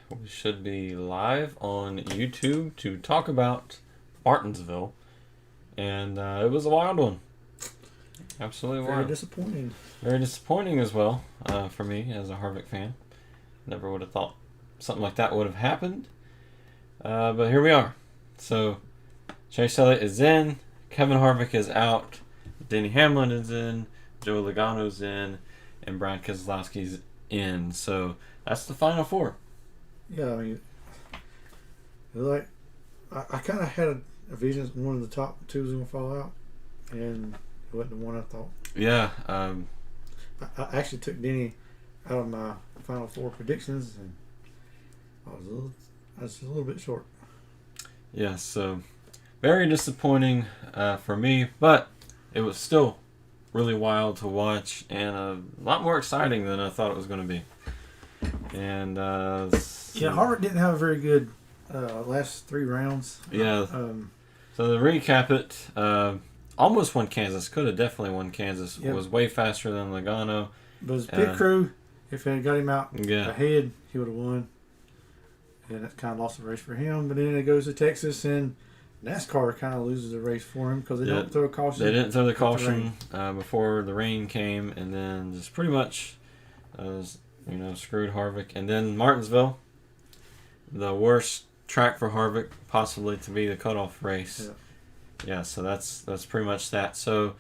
We should be live on YouTube to talk about Martinsville. And it was a wild one. Absolutely wild. Very disappointing. Very disappointing as well for me as a Harvick fan. Never would have thought something like that would have happened. But here we are. So Chase Elliott is in. Kevin Harvick is out. Denny Hamlin is in. Joe Logano's in. And Brad Keselowski's in. So that's the final four. Yeah, I mean, like, I kind of had a vision that one of the top two was going to fall out, and it wasn't the one I thought. Yeah. I actually took Denny out of my final four predictions, and I was a little bit short. Yeah, so very disappointing for me, but it was still really wild to watch and a lot more exciting than I thought it was going to be. And yeah, Harvick didn't have a very good last three rounds. Yeah. So to recap it, almost won Kansas. Could have definitely won Kansas. Yep. Was way faster than Logano. But his pit crew, if it had got him out Yeah. ahead, he would have won. And that kind of lost the race for him. But then it goes to Texas, and NASCAR kind of loses the race for him because they don't throw a caution. They didn't throw the caution before the rain came, and then just pretty much, screwed Harvick. And then Martinsville, the worst track for Harvick, possibly to be the cutoff race. Yeah, so that's pretty much that. So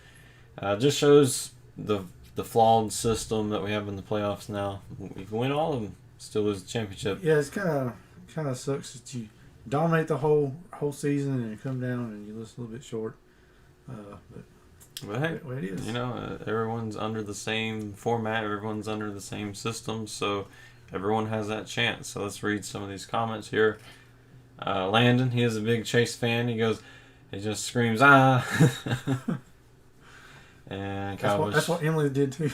just shows the flawed system that we have in the playoffs now. We can win all of them, still lose the championship. Yeah, it's kind of sucks that you dominate the whole season and you come down and you lose a little bit short. But hey, way it is. Everyone's under the same format. Everyone's under the same system, so everyone has that chance. So let's read some of these comments here. Landon, he is a big Chase fan. He just screams, ah. And that's what Emily did too.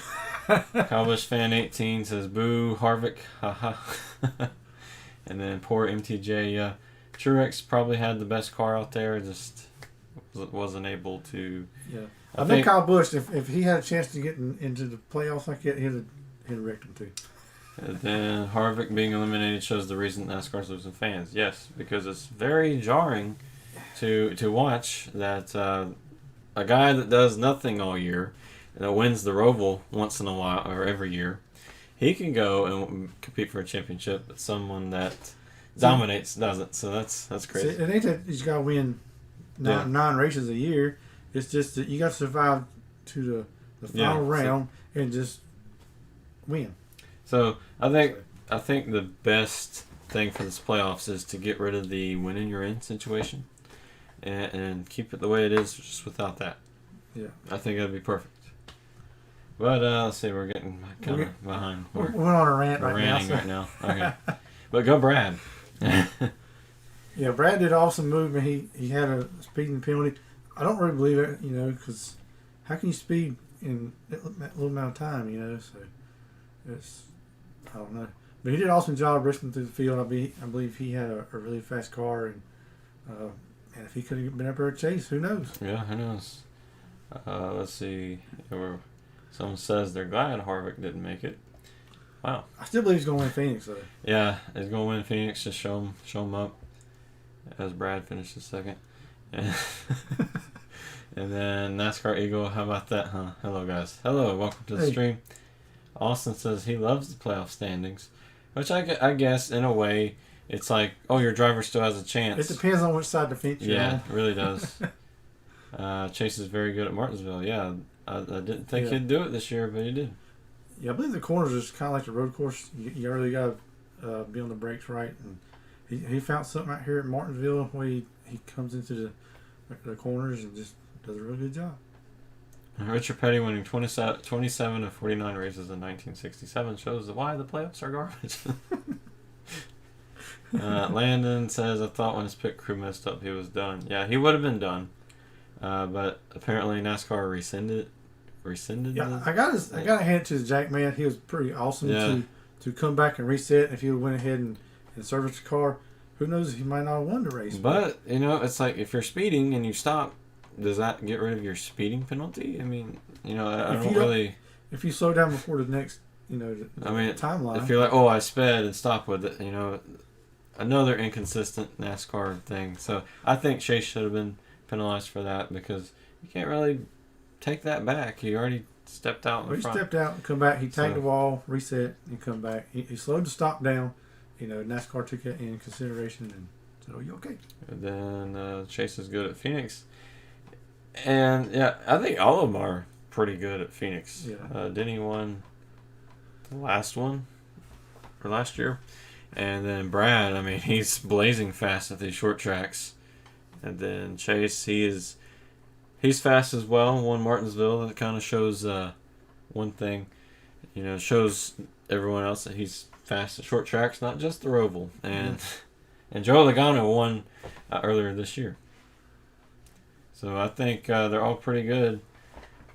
Cowbush fan 18 says, boo, Harvick, haha. And then poor MTJ, yeah. Truex probably had the best car out there, just wasn't able to. Yeah. I think Kyle Busch, if he had a chance to get into the playoffs like that, he'd have wrecked him too. And then Harvick being eliminated shows the reason NASCAR's losing fans. Yes, because it's very jarring to watch that a guy that does nothing all year, that wins the Roval once in a while or every year, he can go and compete for a championship, but someone that dominates doesn't. So that's crazy. See, it ain't that you got to win nine races a year. It's just that you got to survive to the final round and just win. So I think the best thing for this playoffs is to get rid of the win you're in situation and keep it the way it is just without that. Yeah. I think that'd be perfect. But let's see, we're getting kind of behind. We're on a rant we're right now. ranting right now. Okay. But go Brad. Yeah, Brad did an awesome move, and he had a speeding penalty. I don't really believe it, because how can you speed in that little amount of time, So it's, I don't know. But he did an awesome job racing through the field. I believe he had a really fast car, and if he could have been up there at Chase, who knows? Yeah, who knows? Let's see. Someone says they're glad Harvick didn't make it. Wow. I still believe he's going to win Phoenix, though. Yeah, he's going to win Phoenix. Just show him up as Brad finishes second. And then NASCAR Eagle, how about that, huh? Hello, guys. Hello, welcome to the stream. Austin says he loves the playoff standings, which I guess, in a way, it's like, oh, your driver still has a chance. It depends on which side of the fence you're on. Yeah, it really does. Chase is very good at Martinsville. Yeah, I didn't think he'd do it this year, but he did. Yeah, I believe the corners is kind of like the road course. You really got to be on the brakes right. And he found something out here at Martinsville where he comes into the corners and just does a really good job. Richard Petty winning 27 of 49 races in 1967 shows why the playoffs are garbage. Landon says, I thought when his pit crew messed up, he was done. Yeah, he would have been done. But apparently NASCAR rescinded. Yeah, I got to hand it to the Jack man. He was pretty awesome to come back and reset. If he would went ahead and serviced the car, who knows? He might not have won the race. But it's like if you're speeding and you stop, does that get rid of your speeding penalty? I mean, I don't really. If you slow down before the next the I mean, timeline. if you're like, oh, I sped and stopped with it, another inconsistent NASCAR thing. So I think Chase should have been penalized for that because you can't really take that back. He already stepped out in the front. He stepped out and come back. He tagged the wall, reset, and come back. He slowed the stop down. NASCAR took that in consideration and said, "Oh, you okay?" And then Chase is good at Phoenix. And, yeah, I think all of them are pretty good at Phoenix. Yeah. Denny won the last one for last year. And then Brad, I mean, he's blazing fast at these short tracks. And then Chase, he's fast as well. Won Martinsville. That kind of shows one thing. Shows everyone else that he's fast at short tracks, not just the Roval. And Joe Logano won earlier this year. So I think they're all pretty good.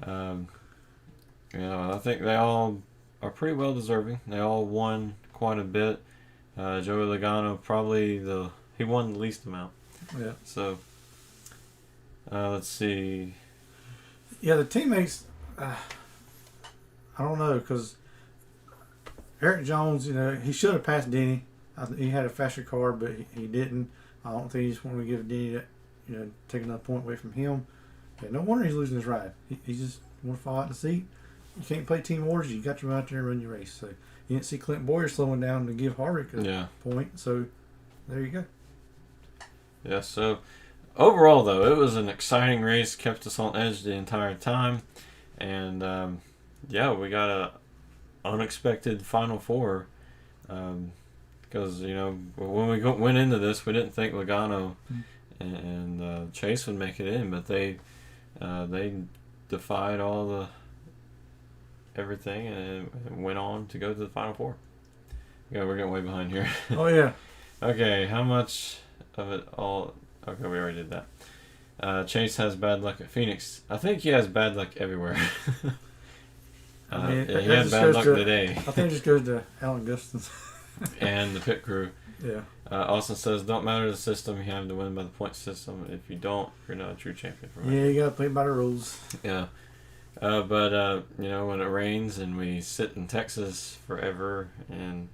I think they all are pretty well deserving. They all won quite a bit. Joey Logano he won the least amount. Yeah. So let's see. Yeah, the teammates. I don't know because Eric Jones, he should have passed Denny. He had a faster car, but he didn't. I don't think he just wanted to give Denny that, take another point away from him. Yeah, no wonder he's losing his ride. He just want to fall out in the seat. You can't play team wars. You got to run out there and run your race. So you didn't see Clint Boyer slowing down to give Harvick a point. So there you go. Yeah. So overall, though, it was an exciting race. Kept us on edge the entire time, and we got a unexpected Final Four. Because when we went into this, we didn't think Logano and Chase would make it in, but they defied everything and went on to go to the Final Four. Yeah, we're getting way behind here. Oh yeah. Okay, how much of it all? Okay, we already did that. Chase has bad luck at Phoenix. I think he has bad luck everywhere. He had bad luck today. I think it just goes to Alan Gustafson. And the pit crew. Yeah. Austin says, don't matter the system, you have to win by the point system. If you don't, you're not a true champion. For me. Yeah, you got to play by the rules. Yeah. But when it rains and we sit in Texas forever and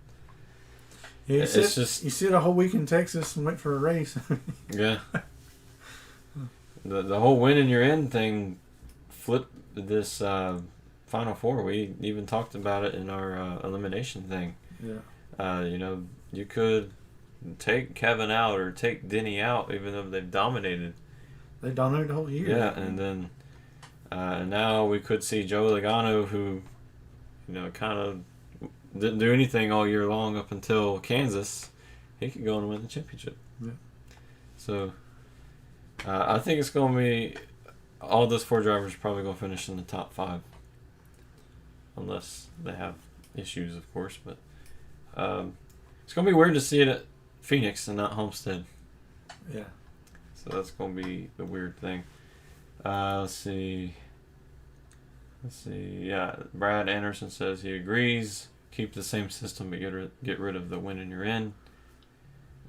you it's just... You sit a whole week in Texas and wait for a race. Yeah. The whole win and you're in thing flipped this Final Four. We even talked about it in our elimination thing. Yeah. You could take Kevin out or take Denny out, even though they've dominated. They dominated the whole year. Yeah, and then now we could see Joe Logano, who, kind of didn't do anything all year long up until Kansas. He could go and win the championship. Yeah. So I think it's going to be all those four drivers are probably going to finish in the top 5, unless they have issues, of course, but. It's going to be weird to see it at Phoenix and not Homestead. Yeah. So that's going to be the weird thing. Let's see. Yeah, Brad Anderson says he agrees. Keep the same system, but get rid of the win and you're in.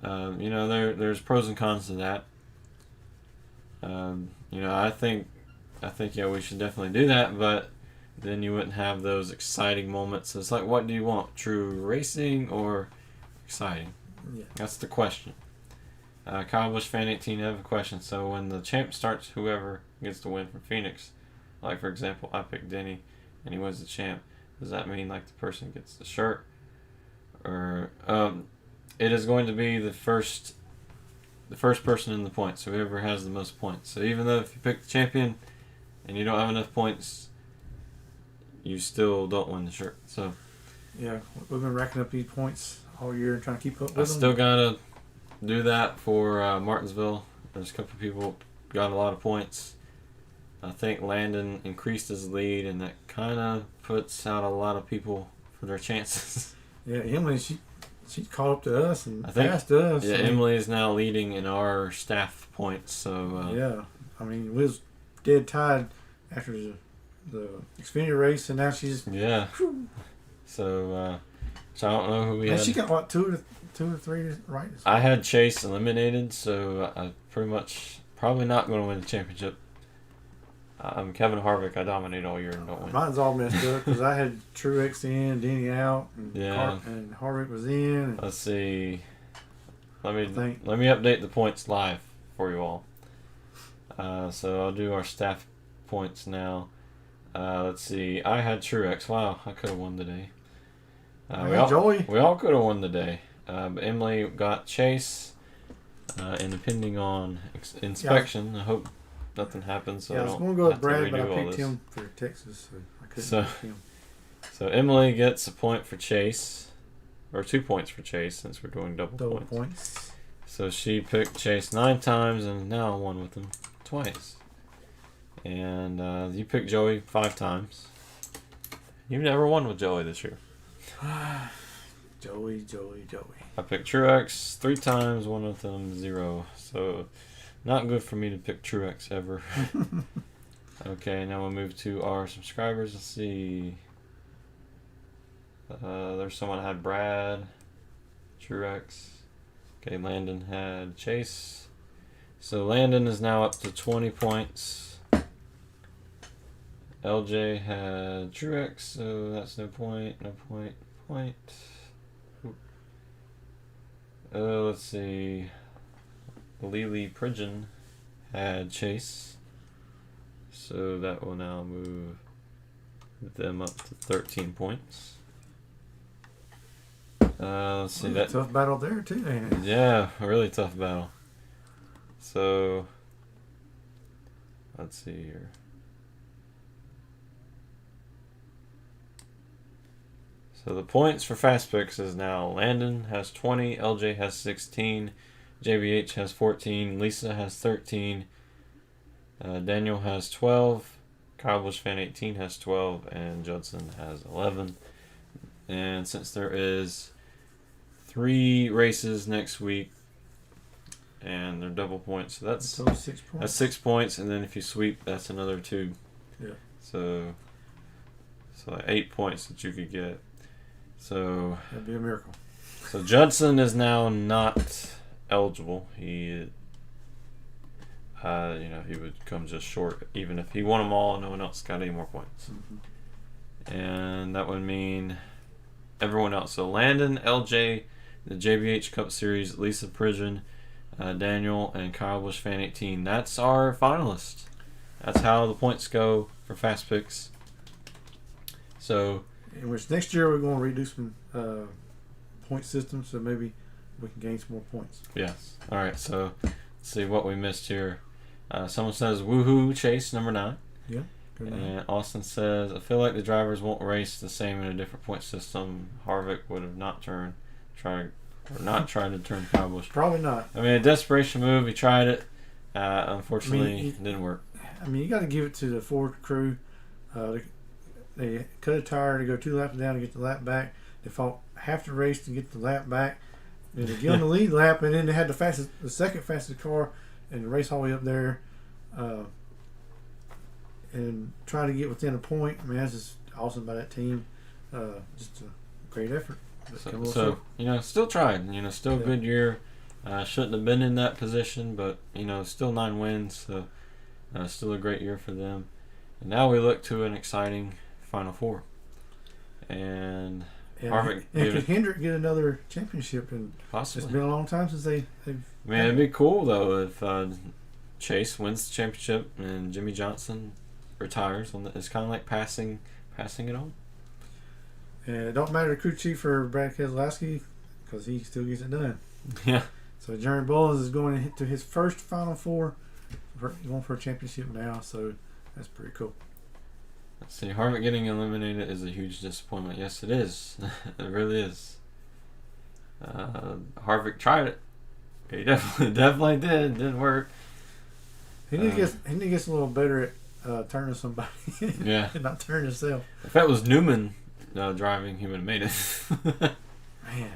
There's pros and cons to that. I think we should definitely do that, but then you wouldn't have those exciting moments. It's like, what do you want? True racing or exciting? Yeah. That's the question. Kyle Busch Fan 18, I have a question. So when the champ starts, whoever gets the win from Phoenix, like for example, I pick Denny and he wins the champ, does that mean like the person gets the shirt? Or it is going to be the first person in the points, so whoever has the most points. So even though if you pick the champion and you don't have enough points, you still don't win the shirt. So yeah, we've been racking up these points all year and trying to keep up with them. I still gotta do that for Martinsville. There's a couple of people got a lot of points. I think Landon increased his lead, and that kind of puts out a lot of people for their chances. Yeah, Emily, she caught up to us and passed us. Yeah, Emily is now leading in our staff points. So yeah, I mean, we was dead tied after the Xfinity race, and now she's Whew. So I don't know who we had. She got what, two or three right? I had Chase eliminated, so I pretty much probably not going to win the championship. I'm Kevin Harvick. I dominate all year and don't win. Mine's all messed up because I had Truex in, Denny out, and, Yeah. and Harvick was in. And Let's see. Let me update the points live for you all. So I'll do our staff points now. Let's see. I had Truex. Wow, I could have won today. Joey. We all could have won today. But Emily got Chase. And depending on inspection, I hope nothing happens. So I was going to go with Brad, but I picked him for Texas, so I couldn't pick him. So Emily gets a point for Chase, or 2 points for Chase since we're doing double points. So she picked Chase 9 times and now won with him twice. And you picked Joey 5 times. You've never won with Joey this year. Joey. I picked Truex 3 times, won with him 0. So not good for me to pick Truex ever. Okay, now we'll move to our subscribers. Let's see. There's someone had Brad, Truex. Okay, Landon had Chase. So Landon is now up to 20 points. LJ had Truex, so that's no point. Let's see. Lily Pridgeon had Chase. So that will now move them up to 13 points. Let's see that tough battle there too, ain't it? Yeah, a really tough battle. So let's see here. So the points for Fast Picks is now Landon has 20, LJ has 16, JBH has 14, Lisa has 13, Daniel has 12, Kyle Busch Fan 18 has 12, and Judson has 11. And since there is 3 races next week, and they're double points, so that's 6 points. That's 6 points, and then if you sweep, that's another 2. Yeah. So 8 points that you could get. So that'd be a miracle. So Judson is now not eligible. He, he would come just short, even if he won them all and no one else got any more points. Mm-hmm. And that would mean everyone else. So Landon, LJ, the JBH Cup Series, Lisa Pridgeon, Daniel, and Kyle Busch Fan 18. That's our finalists. That's how the points go for Fast Picks. So, in which next year we're going to redo some point system, so maybe we can gain some more points. Yes. All right. So let's see what we missed here. Someone says woohoo Chase number 9. Yeah. And Austin says, I feel like the drivers won't race the same in a different point system. Harvick would have not tried to turn Kyle Busch. Probably not. I mean, a desperation move. He tried it. Unfortunately, it didn't work. I mean, you got to give it to the Ford crew. They cut a tire to go 2 laps down to get the lap back. They fought half the race to get the lap back. Then they get on the lead lap, and then they had the second fastest car, and the race all the way up there, and trying to get within a point. I mean, that's just awesome by that team. Just a great effort. So still tried. Still a good year. Shouldn't have been in that position, but still 9 wins. So still a great year for them. And now we look to an exciting Final Four. And Harvick. And could Hendrick get another championship? And possibly. It's been a long time since they've. It'd be cool though if Chase wins the championship and Jimmy Johnson retires. It's kind of like passing it on. It don't matter the crew chief for Brad Keselowski because he still gets it done. Yeah. So Jeremy Bullins is going to his first Final Four, going for a championship now. So that's pretty cool. Let's see, Harvick getting eliminated is a huge disappointment. Yes, it is. It really is. Harvick tried it. He definitely did. It didn't work. He need to get a little better at turning somebody. Yeah. And not turning himself. If that was Newman driving, he would have made it. Man.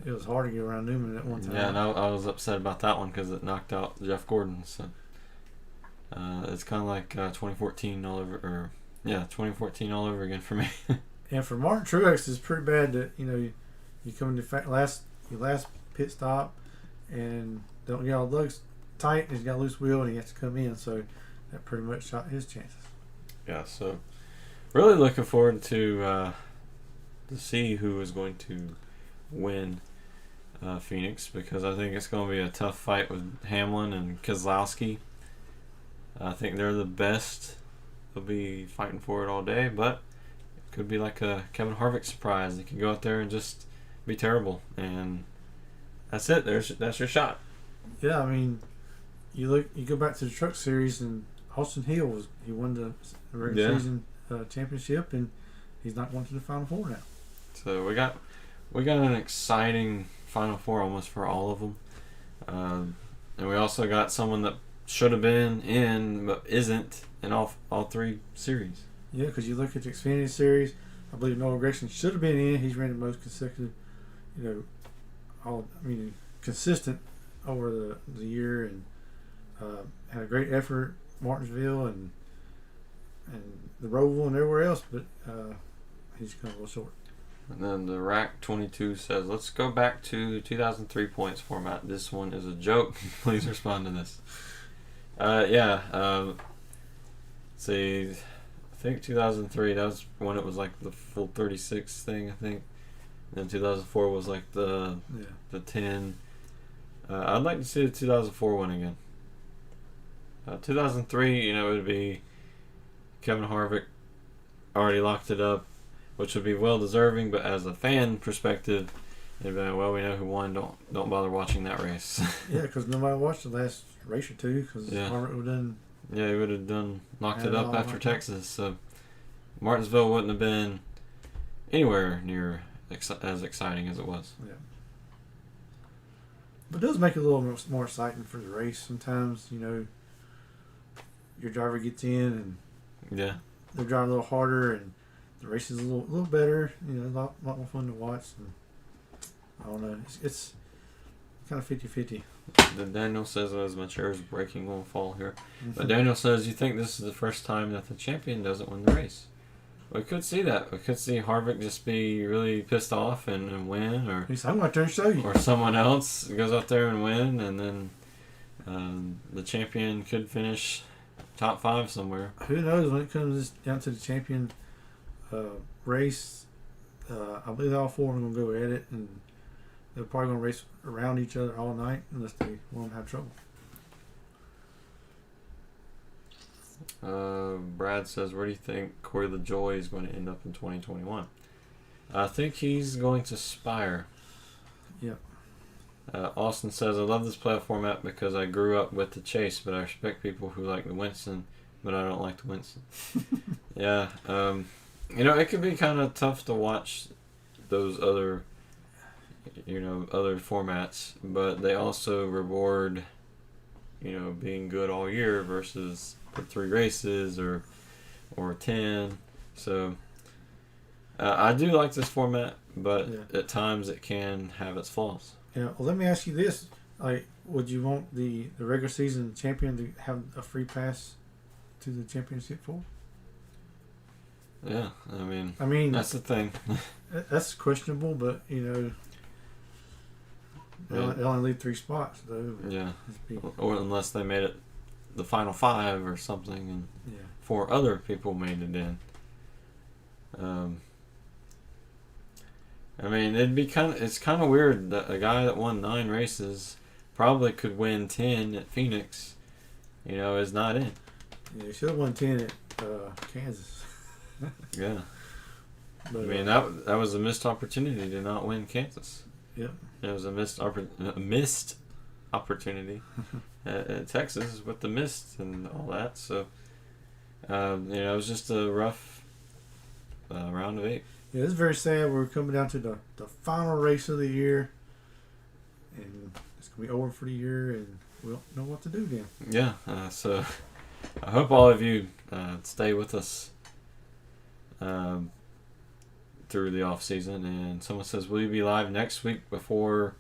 It was hard to get around Newman at one time. Yeah, and I was upset about that one because it knocked out Jeff Gordon. So it's kind of like 2014 all over. 2014 all over again for me. And for Martin Truex, it's pretty bad that you come into your last pit stop and don't get all the lugs tight. And he's got a loose wheel and he has to come in. So that pretty much shot his chances. Yeah, so really looking forward to see who is going to win Phoenix, because I think it's going to be a tough fight with Hamlin and Keselowski. I think they're the best. They'll be fighting for it all day, but it could be like a Kevin Harvick surprise. They can go out there and just be terrible, and that's it. That's your shot. Yeah, I mean, you go back to the Truck Series, and Austin Hill won the regular season championship, and he's not going to the Final Four now. So we got an exciting Final Four almost for all of them, and we also got someone that should have been in but isn't in all three series. Yeah, because you look at the Xfinity Series, I believe Noah Gragson should have been in. He's ran the most consecutive, consistent over the year, and had a great effort at Martinsville and the Roval and everywhere else, but he's come a little short. And then the Rack 22 says, let's go back to the 2003 points format. This one is a joke. Please respond to this. See, I think 2003, that was when it was like the full 36 thing, I think. And then 2004 was like the 10. I'd like to see the 2004 one again. 2003, it would be Kevin Harvick already locked it up, which would be well deserving, but as a fan perspective, they'd be like, well, we know who won, don't bother watching that race. Yeah, because nobody watched the last race or two, because Harvick would have done. Yeah, he would have knocked it up after Texas, so Martinsville wouldn't have been anywhere near as exciting as it was. Yeah. But it does make it a little more exciting for the race. Sometimes, your driver gets in and they're driving a little harder, and the race is a little better. A lot more fun to watch. And I don't know. It's kind of 50-50. Then Daniel says, as my chair is breaking, won't fall here. But Daniel says, you think this is the first time that the champion doesn't win the race? We could see that. We could see Harvick just be really pissed off and win, or I'm going to show you. Or someone else goes out there and win, and then the champion could finish top 5 somewhere. Who knows when it comes down to the champion race? I believe all 4 are going to go at it, and they're probably going to race around each other all night unless they want to have trouble. Brad says, where do you think Corey LaJoy is going to end up in 2021? I think he's going to Spire. Yep. Austin says, I love this playoff format because I grew up with the Chase, but I respect people who like the Winston, but I don't like the Winston. Yeah. It can be kind of tough to watch those other formats, but they also reward, being good all year versus the 3 races or 10. So I do like this format, but at times it can have its flaws. Yeah. Well, let me ask you this: would you want the regular season champion to have a free pass to the championship for? Yeah, I mean that's the thing. That's questionable, but they only leave 3 spots though. Yeah, or unless they made it the final 5 or something, and 4 other people made it in. It's kind of weird that a guy that won 9 races probably could win 10 at Phoenix, is not in. Yeah, he should have won 10 at Kansas. Yeah. But, that was a missed opportunity to not win Kansas. Yep. It was a missed opportunity at Texas with the mist and all that. So, it was just a rough round of 8. Yeah, it's very sad. We're coming down to the final race of the year, and it's going to be over for the year, and we don't know what to do then. Yeah, so I hope all of you stay with us through the off season. And someone says, will you be live next week before,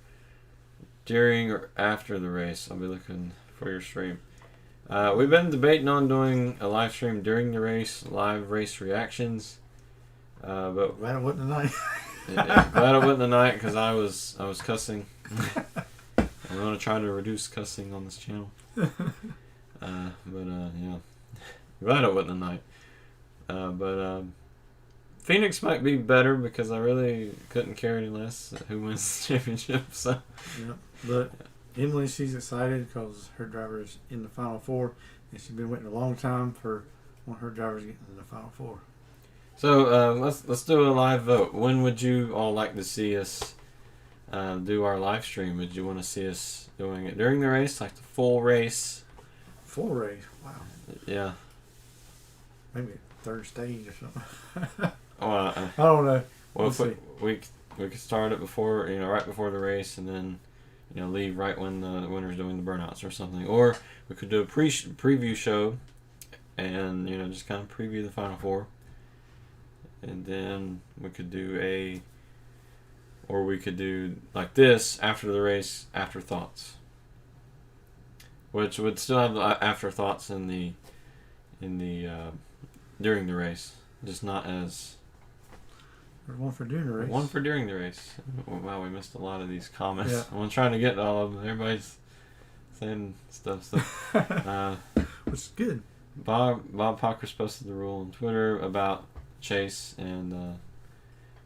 during, or after the race? I'll be looking for your stream. We've been debating on doing a live stream during the race, live race reactions. But glad it wasn't tonight. Glad it wasn't tonight because I was cussing. I'm going to try to reduce cussing on this channel. Yeah. Glad it wasn't a night. But Phoenix might be better because I really couldn't care any less who wins the championship. So, yeah. But Emily, she's excited because her driver is in the Final Four, and she's been waiting a long time for one of her drivers getting in the Final Four. so let's do a live vote. When would you all like to see us do our live stream? Would you want to see us doing it during the race, like the full race? Full race, wow. Yeah. Maybe third stage or something. Well, I don't know. well, We'll if we could start it before, right before the race, and then, leave right when the winner's doing the burnouts or something. Or we could do a preview show, and just kind of preview the Final Four, and then we could do like this after the race, afterthoughts, which would still have the afterthoughts in the during the race, just not as. There's one for during the race. One for during the race. Wow, we missed a lot of these comments. Yeah. I'm trying to get to all of them. Everybody's saying stuff. So, which is good. Bob Pockers posted the rule on Twitter about Chase, and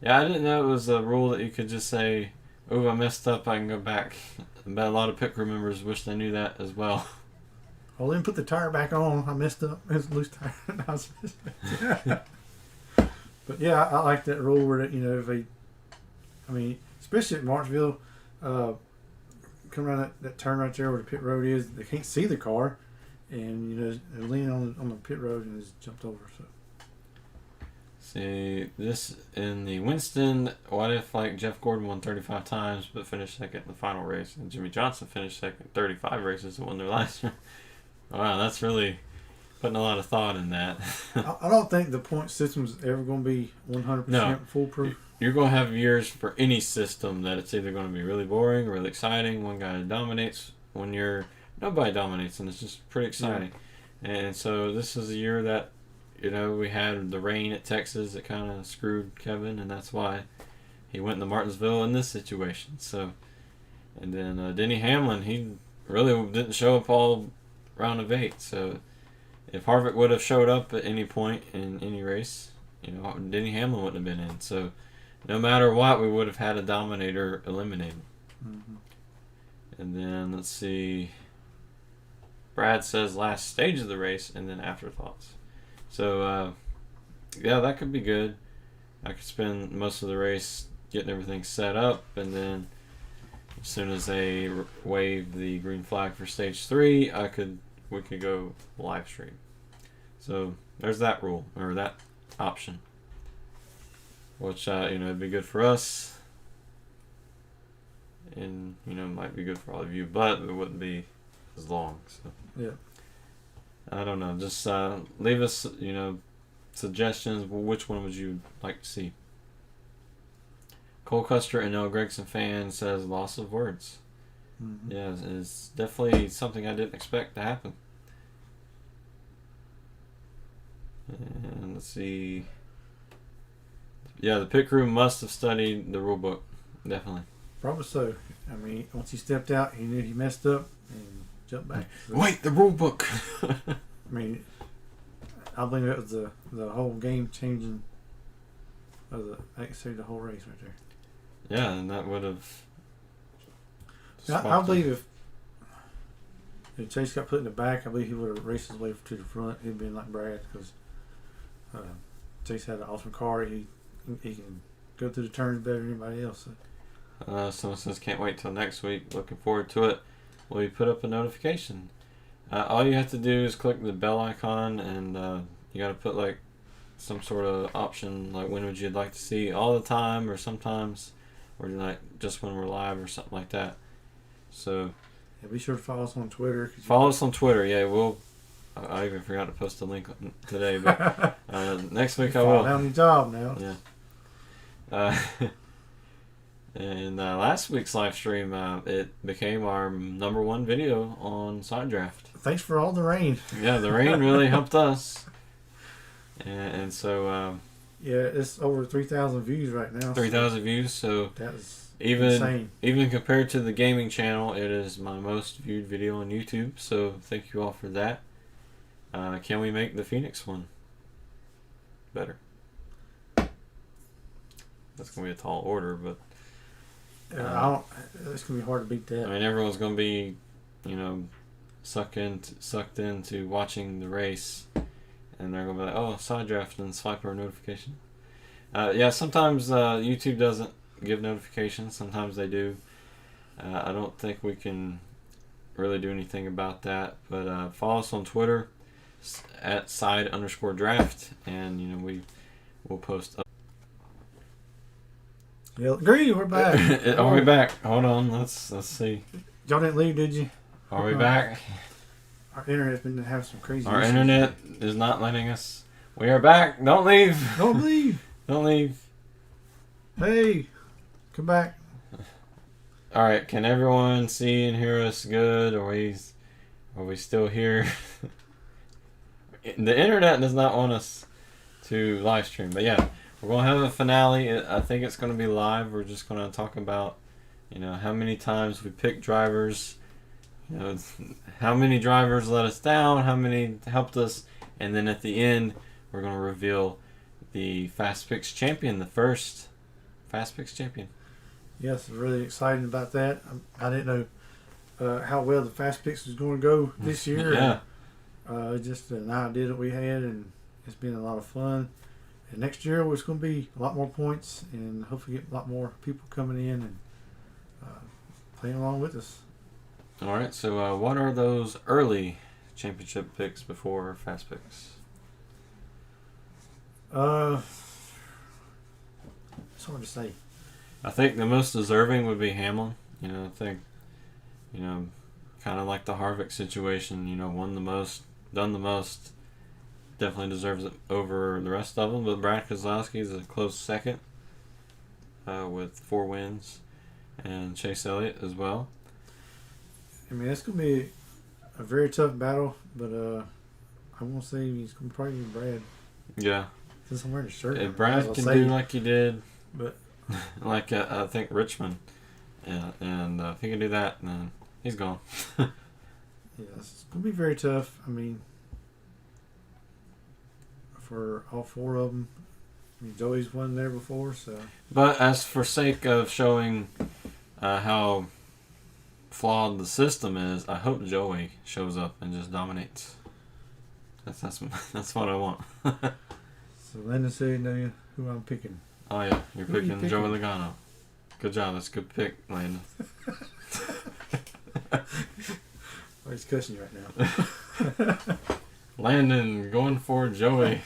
I didn't know it was a rule that you could just say, "Oh, I messed up. I can go back." I bet a lot of pit crew members wish they knew that as well. Oh, then put the tire back on. I messed up. It was a loose tire. But yeah, I like that rule where if especially at Martinsville, come around that turn right there where the pit road is, they can't see the car, and they're leaning on the pit road and it's jumped over. So See this in the Winston. What if Jeff Gordon won 35 times but finished second in the final race, and Jimmy Johnson finished second 35 races and won their last one? Wow, that's really putting a lot of thought in that. I don't think the point system is ever going to be 100% foolproof. You're going to have years for any system that it's either going to be really boring or really exciting. One guy dominates nobody dominates, and it's just pretty exciting. Yeah. And so this is a year that, we had the rain at Texas that kind of screwed Kevin, and that's why he went to Martinsville in this situation. So, and then Denny Hamlin, he really didn't show up all round of 8. So if Harvick would have showed up at any point in any race, Denny Hamlin wouldn't have been in. So no matter what, we would have had a dominator eliminated. Mm-hmm. And then let's see. Brad says last stage of the race and then afterthoughts. So that could be good. I could spend most of the race getting everything set up, and then as soon as they wave the green flag for stage 3, we could go live stream. So there's that rule, or that option, which it'd be good for us, and might be good for all of you, but it wouldn't be as long. So yeah, I don't know. Just leave us suggestions. Which one would you like to see? Cole Custer and Noah Gregson fan says loss of words. Mm-hmm. Yeah, it's definitely something I didn't expect to happen. And let's see. Yeah, the pit crew must have studied the rule book. Definitely. Probably so. Once he stepped out, he knew he messed up and jumped back. So, wait, the rule book. I believe it was the whole game changing of the whole race right there. Yeah, and that would have. I believe if Chase got put in the back, I believe he would have raced his way to the front. He'd been like Brad because Chase had an awesome car. He can go through the turns better than anybody else. So. Someone says can't wait till next week. Looking forward to it. We put up a notification. All you have to do is click the bell icon, and you got to put some sort of option like when would you like to see all the time or sometimes, or just when we're live or something like that. So yeah, be sure to follow us on Twitter. Follow us on Twitter. Yeah, we'll. I even forgot to post a link today, but next week I will. Down your job now. Yeah. And last week's live stream, it became our #1 video on Side Draft. Thanks for all the rain. Yeah, the rain really helped us. And so. Yeah, it's over 3,000 views right now. 3,000 views, so. That's insane. Even compared to the gaming channel, it is my most viewed video on YouTube. So thank you all for that. Can we make the Phoenix one better? That's gonna be a tall order, but it's gonna be hard to beat that. I mean, everyone's gonna be, sucked into watching the race, and they're gonna be like, "Oh, side draft and swipe our notification." Yeah, sometimes YouTube doesn't give notifications. Sometimes they do. I don't think we can really do anything about that. But follow us on Twitter at @side_draft, and we will post. Yeah, agree. We're back. Are we back? Hold on. Let's see. Y'all didn't leave, did you? Are we back? Our internet's been having some crazy. Our issues. internet is not letting us. We are back. Don't leave. Don't leave. Don't leave. Hey, come back. All right. Can everyone see and hear us good? Are we still here? The internet does not want us to live stream, but yeah, we're gonna have a finale. I think it's gonna be live. We're just gonna talk about, how many times we picked drivers, how many drivers let us down, how many helped us, and then at the end, we're gonna reveal the Fast Picks champion, the first Fast Picks champion. Yes, really excited about that. I didn't know how well the Fast Picks was going to go this year. Yeah. Just an idea that we had, and it's been a lot of fun. And next year, it's going to be a lot more points, and hopefully get a lot more people coming in and playing along with us. All right. So, what are those early championship picks before Fast Picks? It's hard to say. I think the most deserving would be Hamlin. I think, kind of like the Harvick situation, won the most, done the most, definitely deserves it over the rest of them. But Brad Keselowski is a close second with 4 wins, and Chase Elliott as well. I mean, it's going to be a very tough battle, but I won't say he's going to probably be Brad. Yeah. Since I'm wearing a shirt. If Brad can do like he did, but like I think Richmond, and if he can do that, then he's gone. Yeah, it's going to be very tough. I mean, for all 4 of them. I mean, Joey's won there before, so. But as for sake of showing how flawed the system is, I hope Joey shows up and just dominates. That's what I want. So Landon said, "Know who I'm picking." Oh yeah, you're Who are you picking Joey Logano. Good job. That's a good pick, Landon. Oh, he's cussing you right now. Landon going for Joey.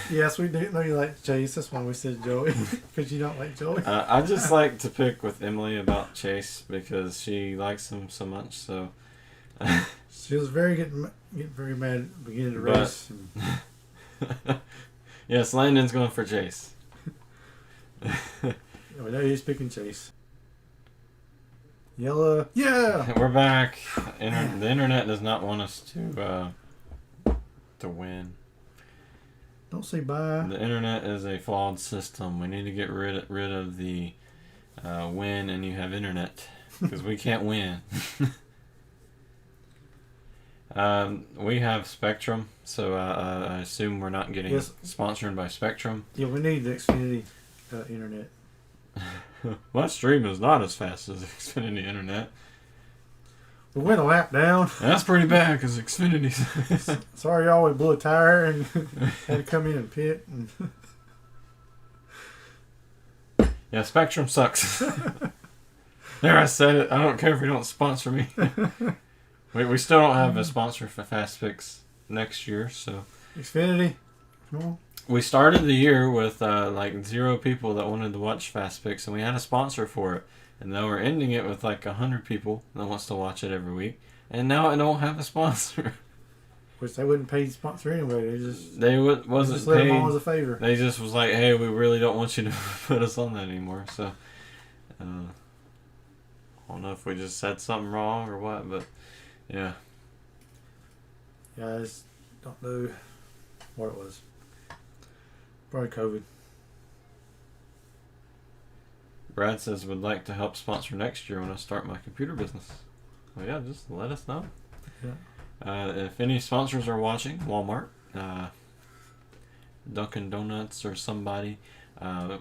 Yes, we do know you like Chase. That's why we said Joey, because you don't like Joey. I just like to pick with Emily about Chase because she likes him so much. So She was getting very mad at the beginning of the race. Yes, Landon's going for Chase. We know he's picking Chase. Yellow. Yeah! We're back. The internet does not want us to win. Don't say bye. The internet is a flawed system. We need to get rid of the win and you have internet because we can't win. We have Spectrum, so I assume we're not getting sponsored by Spectrum. Yeah, we need the Xfinity internet. My stream is not as fast as Xfinity internet. We went a lap down. That's pretty bad because Xfinity's... Sorry, y'all. We blew a tire and had to come in and pit. Yeah, Spectrum sucks. There, I said it. I don't care if you don't sponsor me. We still don't have a sponsor for Fast Picks next year, so... Xfinity, come on. We started the year with 0 people that wanted to watch Fast Picks, and we had a sponsor for it. And now we're ending it with 100 people that wants to watch it every week. And now I don't have a sponsor. Which they wouldn't pay the sponsor anyway. Wasn't paid. Them on as a favor. They just was like, hey, we really don't want you to put us on that anymore. So, I don't know if we just said something wrong or what, but yeah. Yeah, I just don't know what it was. Probably COVID. Brad says would like to help sponsor next year when I start my computer business. Well, yeah, just let us know. Yeah. If any sponsors are watching, Walmart, Dunkin' Donuts, or somebody,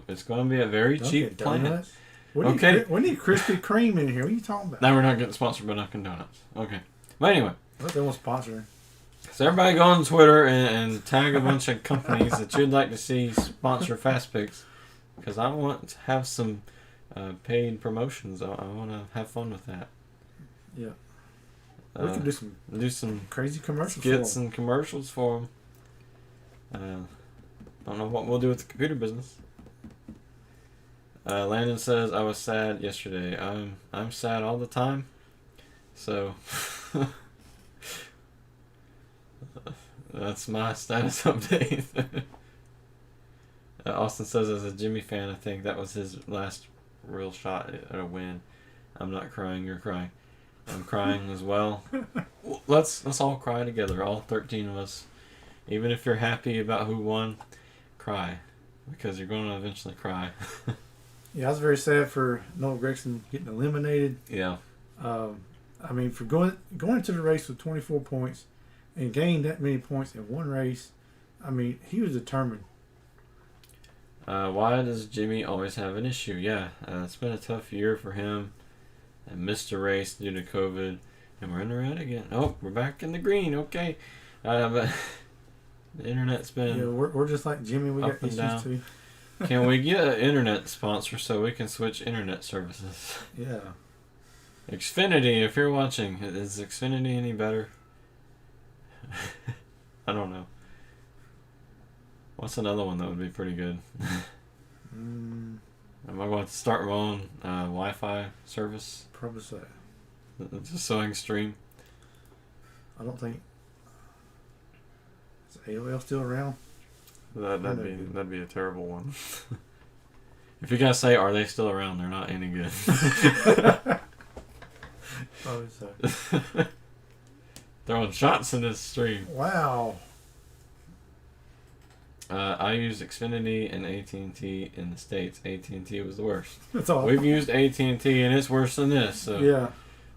it's going to be a very cheap plan. We need Krispy Kreme in here. What are you talking about? Now we're not getting sponsored by Dunkin' Donuts. Okay. But anyway. What they want sponsoring? So everybody go on Twitter and tag a bunch of companies that you'd like to see sponsor Fast Picks. Because I want to have some paid promotions. I want to have fun with that. Yeah. We can do some crazy commercials skits and commercials for them. I don't know what we'll do with the computer business. Landon says, I was sad yesterday. I'm sad all the time. So that's my status update. Austin says, as a Jimmy fan, I think that was his last real shot at a win. I'm not crying, you're crying. I'm crying as well. Let's all cry together, all 13 of us. Even if you're happy about who won, cry. Because you're going to eventually cry. Yeah, I was very sad for Noah Gragson getting eliminated. Yeah. I mean, for going into the race with 24 points and gaining that many points in one race, I mean, he was determined. Why does Jimmy always have an issue? Yeah, it's been a tough year for him. I missed a race due to COVID, and we're in the red again. Oh, we're back in the green. Okay. But the internet's been... Yeah, we're just like Jimmy. We got issues too. Can we get an internet sponsor so we can switch internet services? Yeah. Xfinity, if you're watching, is Xfinity any better? I don't know. What's another one that would be pretty good? Am I going to start my own Wi-Fi service? Probably so. Just so I can stream? I don't think... Is AOL still around? That'd be a terrible one. If you guys say, are they still around, they're not any good. Probably so. Throwing shots in this stream. Wow. I used Xfinity and AT&T in the States. AT&T was the worst. That's all. We've used AT&T and it's worse than this. So yeah.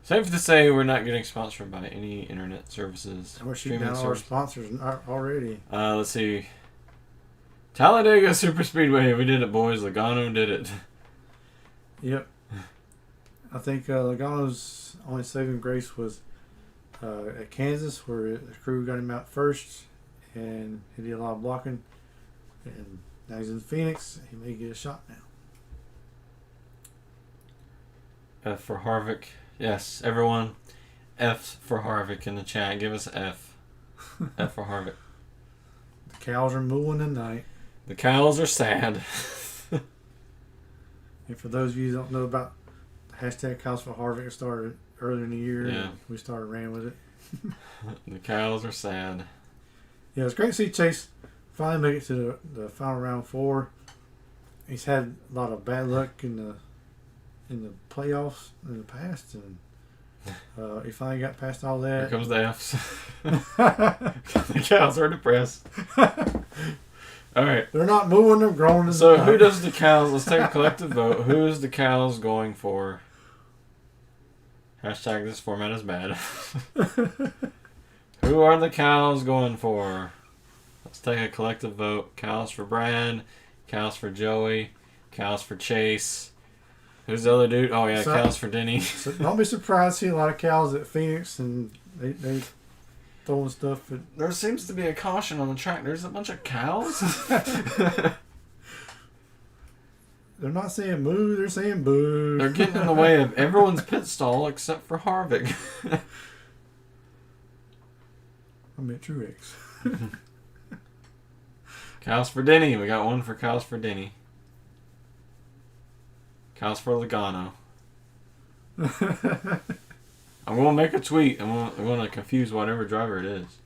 Safe to say we're not getting sponsored by any internet services. We're shooting down all our sponsors already. Let's see. Talladega Super Speedway. We did it, boys. Logano did it. Yep. I think Logano's only saving grace was at Kansas, where the crew got him out first, and he did a lot of blocking. And now he's in Phoenix. He may get a shot now. F for Harvick. Yes, everyone. F for Harvick in the chat. Give us F. F for Harvick. The cows are mooing tonight. The cows are sad. And for those of you who don't know about the hashtag cows for Harvick, it started earlier in the year. Yeah. And we started ran with it. The cows are sad. Yeah, it's great to see Chase finally make it to the final round 4. He's had a lot of bad luck in the playoffs in the past, and he finally got past all that. Here comes the Fs. The cows are depressed. All right. They're not moving, they're growing. So who does the cows? Let's take a collective vote. Who is the cows going for? Hashtag this format is bad. Who are the cows going for? Let's take a collective vote. Cows for Brad. Cows for Joey. Cows for Chase. Who's the other dude? Oh yeah, cows for Denny. So don't be surprised to see a lot of cows at Phoenix, and they throwing stuff at... There seems to be a caution on the track. There's a bunch of cows. They're not saying moo, they're saying boo. They're getting in the way of everyone's pit stall except for Harvick. I meant Truex. Cows for Denny. We got one for cows for Denny. Cows for Logano. I'm going to make a tweet. I'm going to confuse whatever driver it is.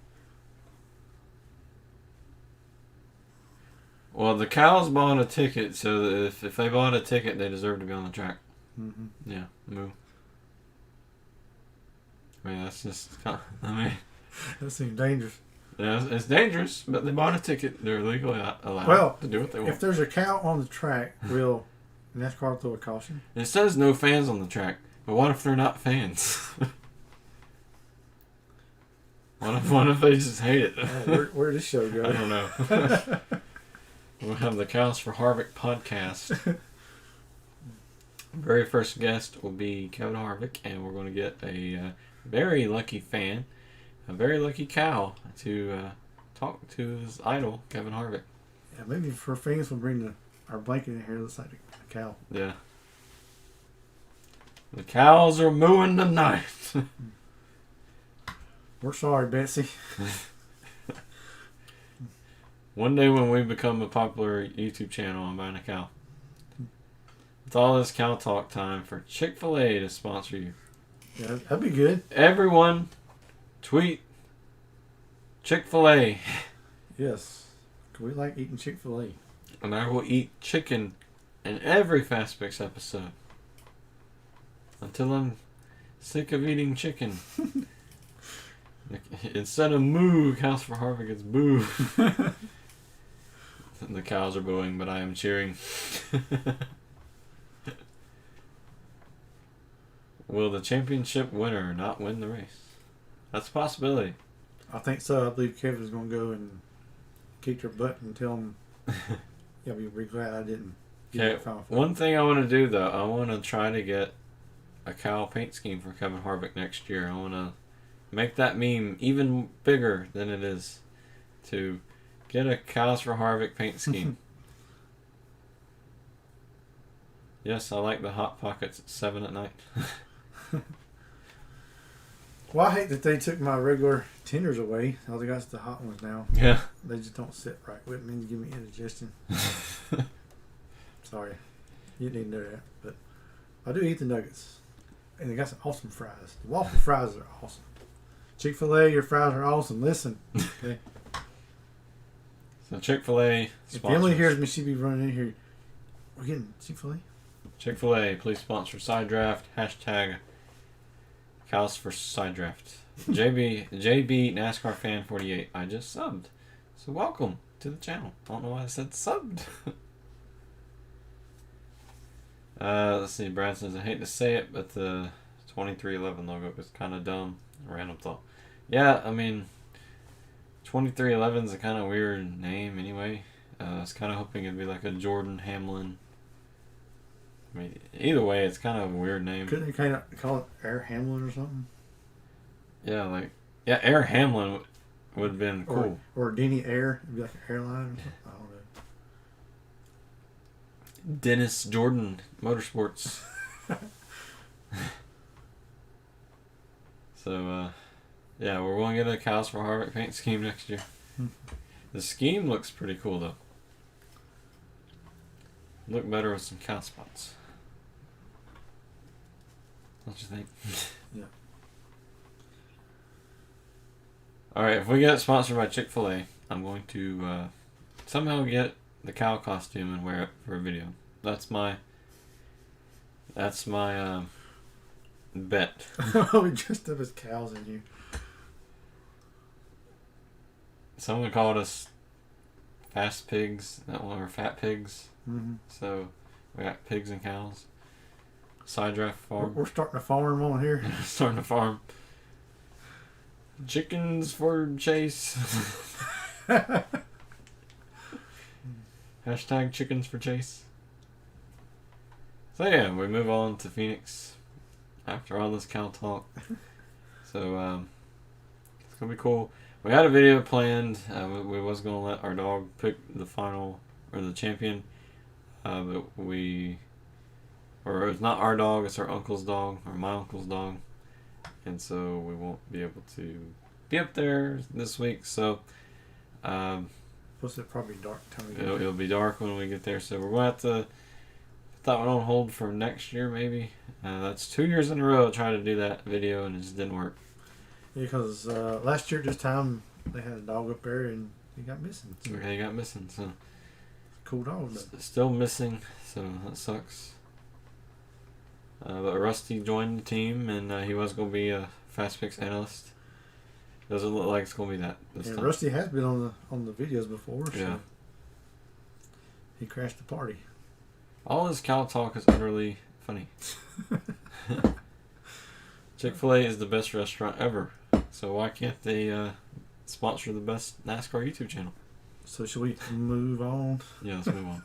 Well, the cows bought a ticket, so that if they bought a ticket, they deserve to be on the track. Mm-hmm. Yeah, moo. I mean, that's just... I mean... That seems dangerous. Yeah, it's dangerous, but they bought a ticket. They're legally allowed to do what they want. If there's a cow on the track, will NASCAR throw a caution? It says no fans on the track, but what if they're not fans? What if they just hate it? Where did this show go? I don't know. We'll have the Cows for Harvick podcast. Very first guest will be Kevin Harvick, and we're going to get a very lucky fan, a very lucky cow, to talk to his idol, Kevin Harvick. Yeah, maybe for fans we'll bring our blanket in here. Looks like a cow. Yeah. The cows are mooing tonight. We're sorry, Betsy. One day when we become a popular YouTube channel, I'm buying a cow. It's all this cow talk time for Chick-fil-A to sponsor you. Yeah, that'd be good. Everyone, tweet Chick-fil-A. Yes. We like eating Chick-fil-A. And I will eat chicken in every Fast Picks episode. Until I'm sick of eating chicken. Instead of moo, Cows for Harvick, it's boo. The cows are booing, but I am cheering. Will the championship winner not win the race? That's a possibility. I think so. I believe Kevin's going to go and kick their butt and tell them, yeah, be glad I didn't get Okay, that final. one thing I want to do, though, I want to try to get a cow paint scheme for Kevin Harvick next year. I want to make that meme even bigger than it is, to get a Cows for Harvick paint scheme. Yes, I like the Hot Pockets at 7 at night. Well, I hate that they took my regular tenders away. All they got's the hot ones now. Yeah. They just don't sit right with me to give me indigestion. Sorry. You didn't know that. But I do eat the nuggets. And they got some awesome fries. The waffle fries are awesome. Chick-fil-A, your fries are awesome. Listen. Okay. So Chick-fil-A If Emily hears me, she'd be running in here. We're getting Chick-fil-A? Chick-fil-A, please sponsor Side Draft. Hashtag Cows for Side Draft. JB NASCAR Fan 48. I just subbed. So welcome to the channel. I don't know why I said subbed. Let's see. Brad says, I hate to say it, but the 2311 logo is kind of dumb. Random thought. Yeah, I mean, 2311 is a kind of weird name anyway. I was kind of hoping it'd be like a Jordan Hamlin. I mean, either way, it's kind of a weird name. Couldn't they kind of call it Air Hamlin or something? Yeah, Air Hamlin would have been cool. Or Denny Air. It'd be like an airline or something. I don't know. Dennis Jordan Motorsports. So, yeah, we're going to get a Cows for Harvick paint scheme next year. The scheme looks pretty cool, though. Look better with some cow spots. Don't you think? Yeah. Alright, if we get sponsored by Chick-fil-A, I'm going to somehow get the cow costume and wear it for a video. That's my bet. We dressed up as cows in here. Someone called us fast pigs, or fat pigs. Mm-hmm. So we got pigs and cows. Side draft farm. We're starting a farm on here. Starting a farm. Chickens for Chase. Hashtag chickens for Chase. So yeah, we move on to Phoenix after all this cow talk. So it's gonna be cool. We had a video planned. We was gonna let our dog pick the final or the champion, but it's not our dog. It's our uncle's dog or my uncle's dog, and so we won't be able to be up there this week. So Plus, it'll probably dark time. it'll be dark when we get there. So we're gonna have to put that one on hold for next year, maybe. That's 2 years in a row I tried to do that video and it just didn't work. Yeah, because last year at this time they had a dog up there and he got missing. So Okay, he got missing, so cool dog. Though. still missing, so that sucks. But Rusty joined the team, and he was going to be a Fast Picks analyst. Doesn't look like it's going to be that this time. Rusty has been on the videos before, so Yeah. he crashed the party. All this cow talk is utterly funny. Chick-fil-A is the best restaurant ever, So why can't they sponsor the best NASCAR YouTube channel? So should we move on? Yeah, let's move on.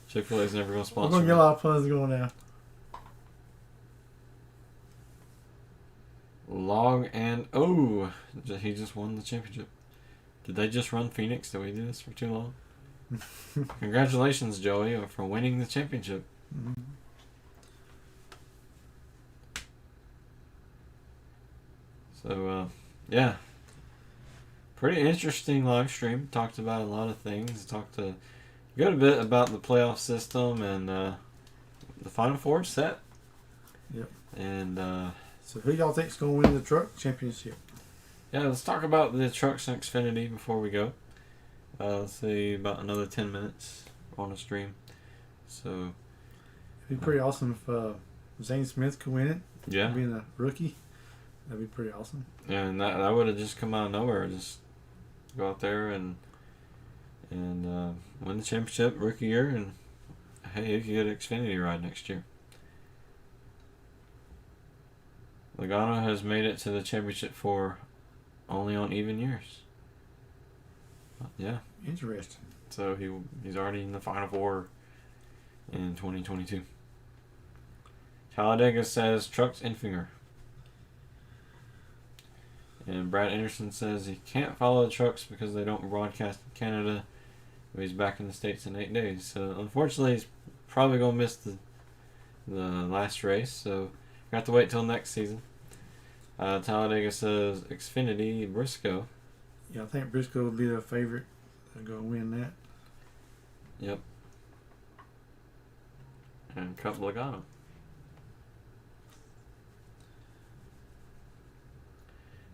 Chick-fil-A is never going to We're sponsor going to me. get a lot of puns going now. Log and oh, he just won the championship. Did they just run Phoenix? Did we do this for too long? Congratulations, Joey, for winning the championship. Mm-hmm. So, yeah. Pretty interesting live stream. Talked about a lot of things. Talked a good bit about the playoff system and the Final Four set. Yep. And so who y'all think's going to win the truck championship? yeah, let's talk about the trucks and Xfinity before we go. Let's see, about another 10 minutes on the stream. So It'd be pretty awesome if Zane Smith could win it. yeah, Being a rookie, that'd be pretty awesome. and that would have just come out of nowhere. Just go out there and win the championship rookie year, and hey, you could get an Xfinity ride next year. Logano has made it to the championship for only on even years. Yeah. Interesting. So he's already in the Final Four in 2022. Talladega says trucks and finger. And Brad Anderson says he can't follow the trucks because they don't broadcast in Canada. But he's back in the States in 8 days. So unfortunately he's probably going to miss the last race. So we have to wait till next season. Talladega says Xfinity Briscoe. Yeah, I think Briscoe will be the favorite to go win that. Yep. And Cup Logano.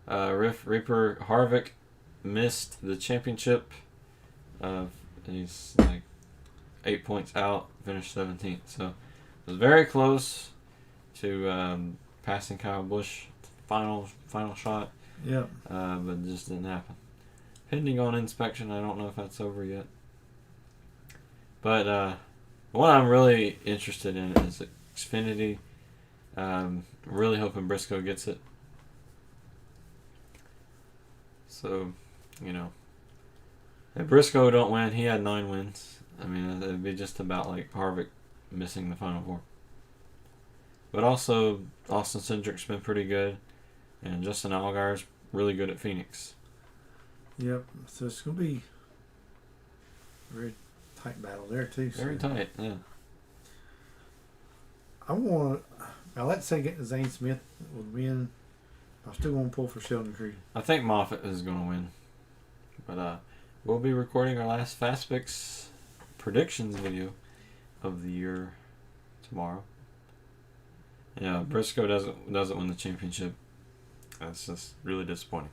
Reaper Harvick missed the championship. He's like 8 points out, finished 17th. So it was very close to passing Kyle Busch. Final shot. Yep. But it just didn't happen. Pending on inspection, I don't know if that's over yet. But what I'm really interested in is Xfinity. Really hoping Briscoe gets it. So, if Briscoe don't win, he had 9 wins. I mean, it'd be just about like Harvick missing the Final Four. But also, Austin Cindric's been pretty good. And Justin Allgaier's really good at Phoenix. Yep. So it's going to be a very tight battle there, too. Very tight, yeah. I like to say Zane Smith would win. I still want to pull for Sheldon Creed. I think Moffitt is going to win. But we'll be recording our last Fast Fix predictions video of the year tomorrow. Yeah, Briscoe doesn't win the championship. That's just really disappointing.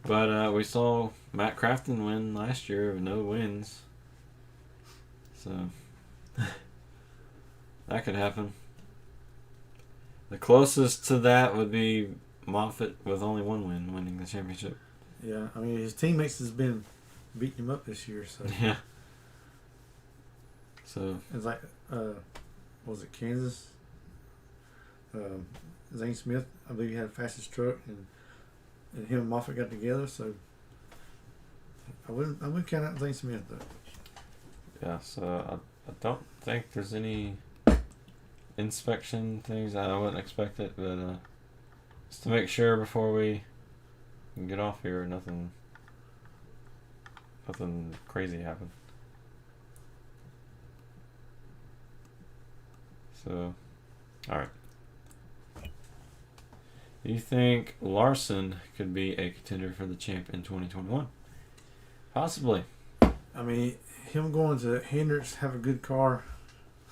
But we saw Matt Crafton win last year with no wins. So that could happen. The closest to that would be Moffitt with only 1 win winning the championship. Yeah, I mean, his teammates has been beating him up this year. So Yeah. So it's like, was it Kansas? Zane Smith, I believe he had the fastest truck, and him and Moffitt got together. So I wouldn't count out Zane Smith though. yeah, so I don't think there's any inspection things. I wouldn't expect it, but just to make sure before we get off here, nothing crazy happened. So, all right. Do you think Larson could be a contender for the champ in 2021? Possibly. I mean, him going to Hendricks, have a good car.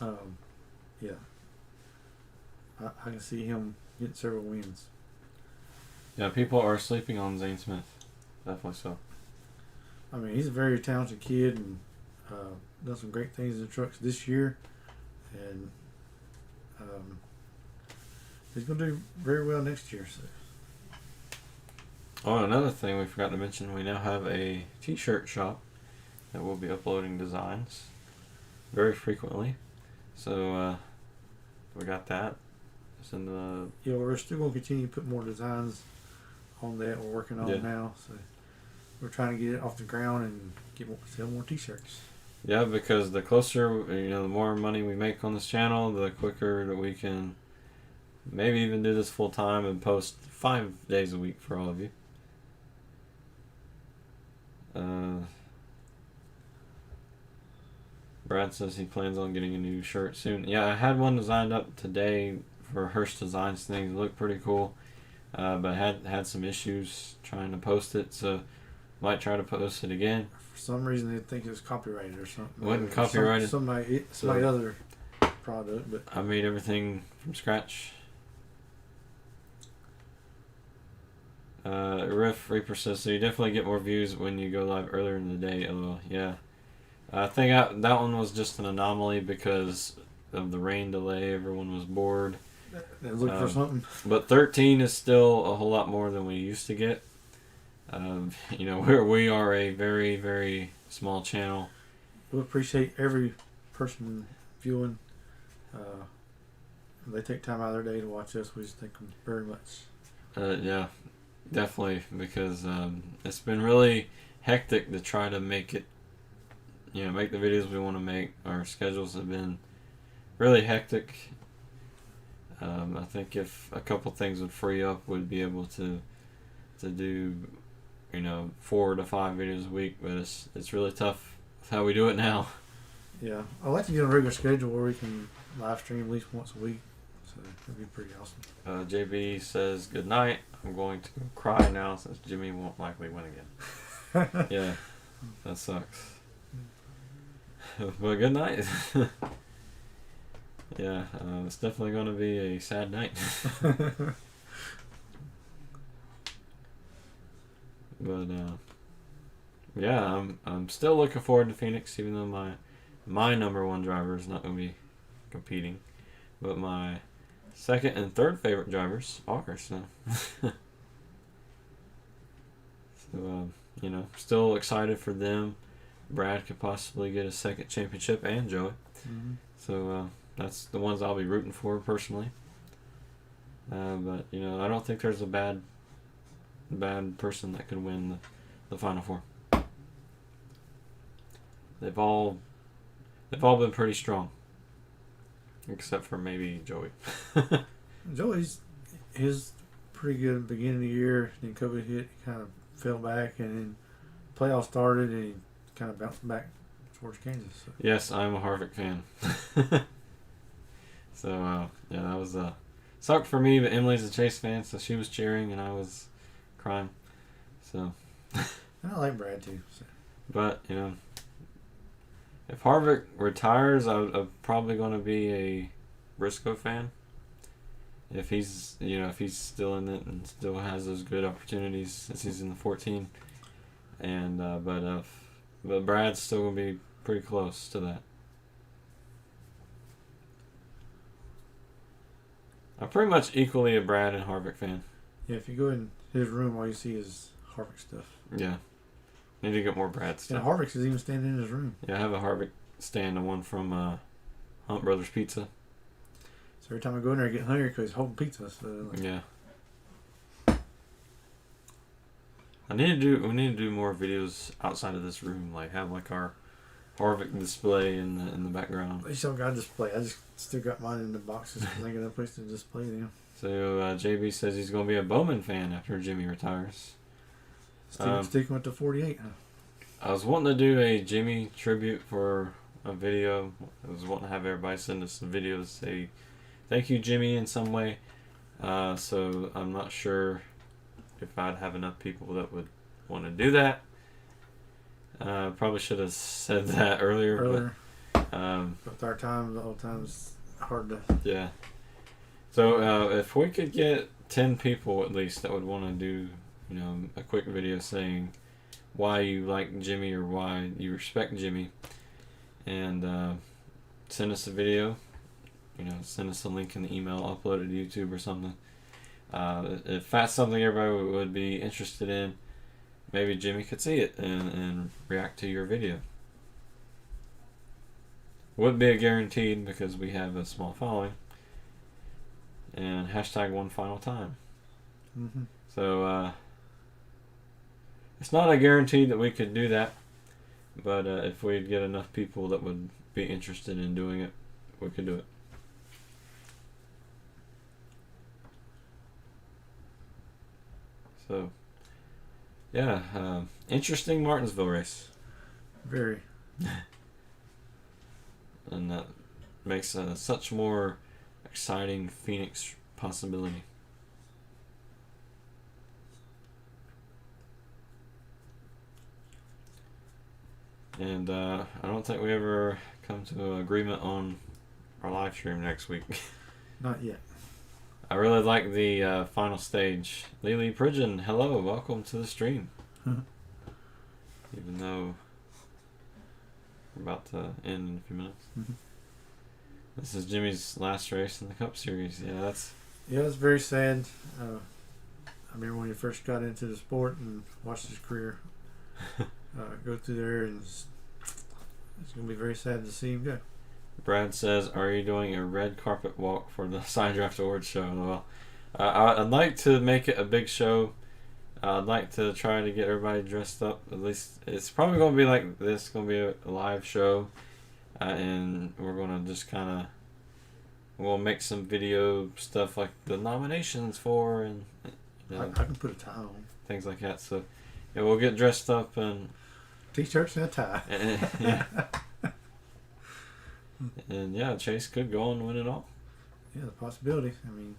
Yeah. I can see him getting several wins. Yeah, people are sleeping on Zane Smith. Definitely so. I mean, he's a very talented kid and done some great things in the trucks this year. And he's going to do very well next year. So. Oh, another thing we forgot to mention, we now have a t-shirt shop that will be uploading designs very frequently. So we got that. It's in the Yeah, we're still going to continue to put more designs on that. We're working on now, so we're trying to get it off the ground and sell more T-shirts. Yeah, because the closer, the more money we make on this channel, the quicker that we can maybe even do this full time and post 5 days a week for all of you. Brad says he plans on getting a new shirt soon. Yeah, I had one designed up today for Hearst Designs things. It looked pretty cool, but had some issues trying to post it, so might try to post it again. For some reason, they think it was copyrighted or something. It wasn't copyrighted. Somebody other product, but I made everything from scratch. Riff Reaper says, so you definitely get more views when you go live earlier in the day. LOL. Yeah. I think that one was just an anomaly because of the rain delay. Everyone was bored. they look for something. But 13 is still a whole lot more than we used to get. We are a very, very small channel. We appreciate every person viewing. They take time out of their day to watch us. We just thank them very much. Yeah, definitely, because it's been really hectic to try to make it, make the videos we want to make. Our schedules have been really hectic. I think if a couple things would free up, we'd be able to do, 4 to 5 videos a week, but it's really tough with how we do it now. Yeah, I'd like to get a regular schedule where we can live stream at least once a week. So that'd be pretty awesome. JB says, good night. I'm going to go cry now since Jimmy won't likely win again. Yeah, that sucks. But good night. Yeah, it's definitely going to be a sad night. But yeah, I'm still looking forward to Phoenix, even though my number one driver is not going to be competing, but my second and third favorite drivers are. So, still excited for them. Brad could possibly get a second championship, and Joey. Mm-hmm. So that's the ones I'll be rooting for personally. But I don't think there's a bad person that could win the Final Four. They've all been pretty strong, except for maybe Joey. Joey's his pretty good at the beginning of the year. Then COVID hit, he kind of fell back, and then playoffs started, and he kind of bounced back towards Kansas. So. Yes, I'm a Harvick fan. So yeah, that was sucked for me. But Emily's a Chase fan, so she was cheering, and I was crying. So. I like Brad too. So. But if Harvick retires, I'm probably going to be a Briscoe fan. If he's still in it and still has those good opportunities since he's in the 14, and but Brad's still going to be pretty close to that. I'm pretty much equally a Brad and Harvick fan. Yeah, if you go in his room, all you see is Harvick stuff. Yeah. Need to get more Brad stuff. And Harvick's is even standing in his room. Yeah, I have a Harvick stand, the one from Hunt Brothers Pizza. So every time I go in there, I get hungry because he's holding pizza. So yeah. We need to do more videos outside of this room, like have our Harvick display in the background. They still got a display. I just still got mine in the boxes because I got no place to display them. So JB says he's going to be a Bowman fan after Jimmy retires. Sticking with the 48. Huh? I was wanting to do a Jimmy tribute for a video. I was wanting to have everybody send us some videos, say thank you Jimmy in some way. So I'm not sure if I'd have enough people that would want to do that. Probably should have said that earlier. But with our time, the whole time is hard to. Yeah. So if we could get 10 people at least that would want to do, a quick video saying why you like Jimmy or why you respect Jimmy, and send us a video, send us a link in the email, upload it to YouTube or something. If that's something everybody would be interested in, maybe Jimmy could see it and react to your video. Wouldn't be a guaranteed because we have a small following. and hashtag one final time. Mm-hmm. So it's not a guarantee that we could do that, but if we'd get enough people that would be interested in doing it, we could do it. So, yeah, interesting Martinsville race. Very. And that makes such more exciting Phoenix possibility. And I don't think we ever come to an agreement on our live stream next week. Not yet. I really like the final stage. Lily Pridgeon, hello, welcome to the stream. Even though we're about to end in a few minutes. Mm-hmm. This is Jimmy's last race in the Cup Series. Yeah, it's very sad. I remember when he first got into the sport and watched his career go through there, and it's going to be very sad to see him go. Brad says, are you doing a red carpet walk for the Side Draft Awards show? Well, I'd like to make it a big show. I'd like to try to get everybody dressed up. At least it's probably going to be like this. It's going to be a live show. And we're going to just kind of, we'll make some video stuff like the nominations for, and I can put a tie on. Things like that. So yeah, we'll get dressed up and T-shirts and a tie. Yeah. And yeah, Chase could go on and win it all. Yeah, the possibility. I mean,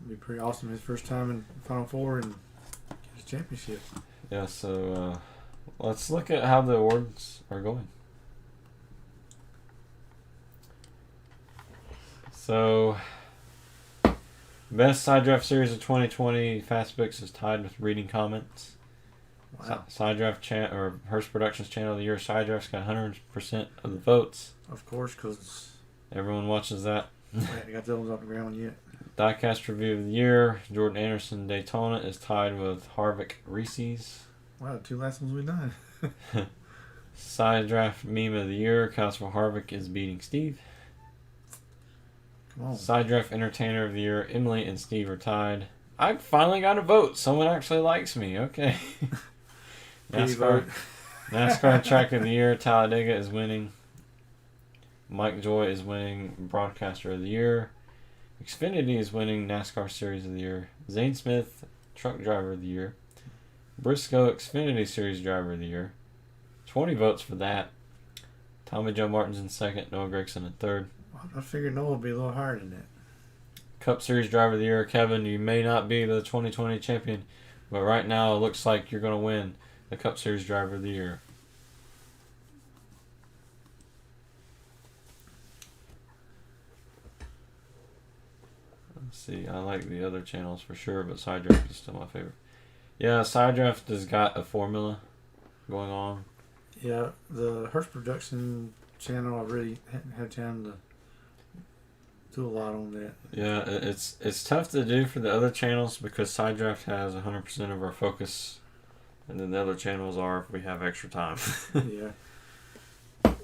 it'd be pretty awesome his first time in Final Four and get his championship. Yeah, so let's look at how the awards are going. So, best Side Draft Series of 2020, Fastbix is tied with Reading Comments. Wow. Side Draft or Hearst Productions Channel of the Year, Side Draft's got 100% of the votes. Of course, because everyone watches that. I haven't got those off the ground yet. Diecast Review of the Year, Jordan Anderson Daytona is tied with Harvick Reese's. Wow, the two last ones we've done. Side Draft Meme of the Year, Casper Harvick is beating Steve. Come on. Side Draft Entertainer of the Year, Emily and Steve are tied. I finally got a vote. Someone actually likes me. Okay. NASCAR Track of the Year, Talladega is winning. Mike Joy is winning Broadcaster of the Year. Xfinity is winning NASCAR Series of the Year. Zane Smith, Truck Driver of the Year. Briscoe, Xfinity Series Driver of the Year. 20 votes for that. Tommy Joe Martin's in second. Noah Gragson in third. I figured Noah would be a little higher than that. Cup Series Driver of the Year, Kevin, you may not be the 2020 champion, but right now it looks like you're going to win the Cup Series Driver of the Year. Let's see, I like the other channels for sure, but Side Draft is still my favorite. Yeah, Side Draft has got a formula going on. Yeah, the Hearst Production channel, I really hadn't had time to do a lot on that. Yeah, it's tough to do for the other channels because Side Draft has 100% of our focus, and then the other channels are if we have extra time. Yeah.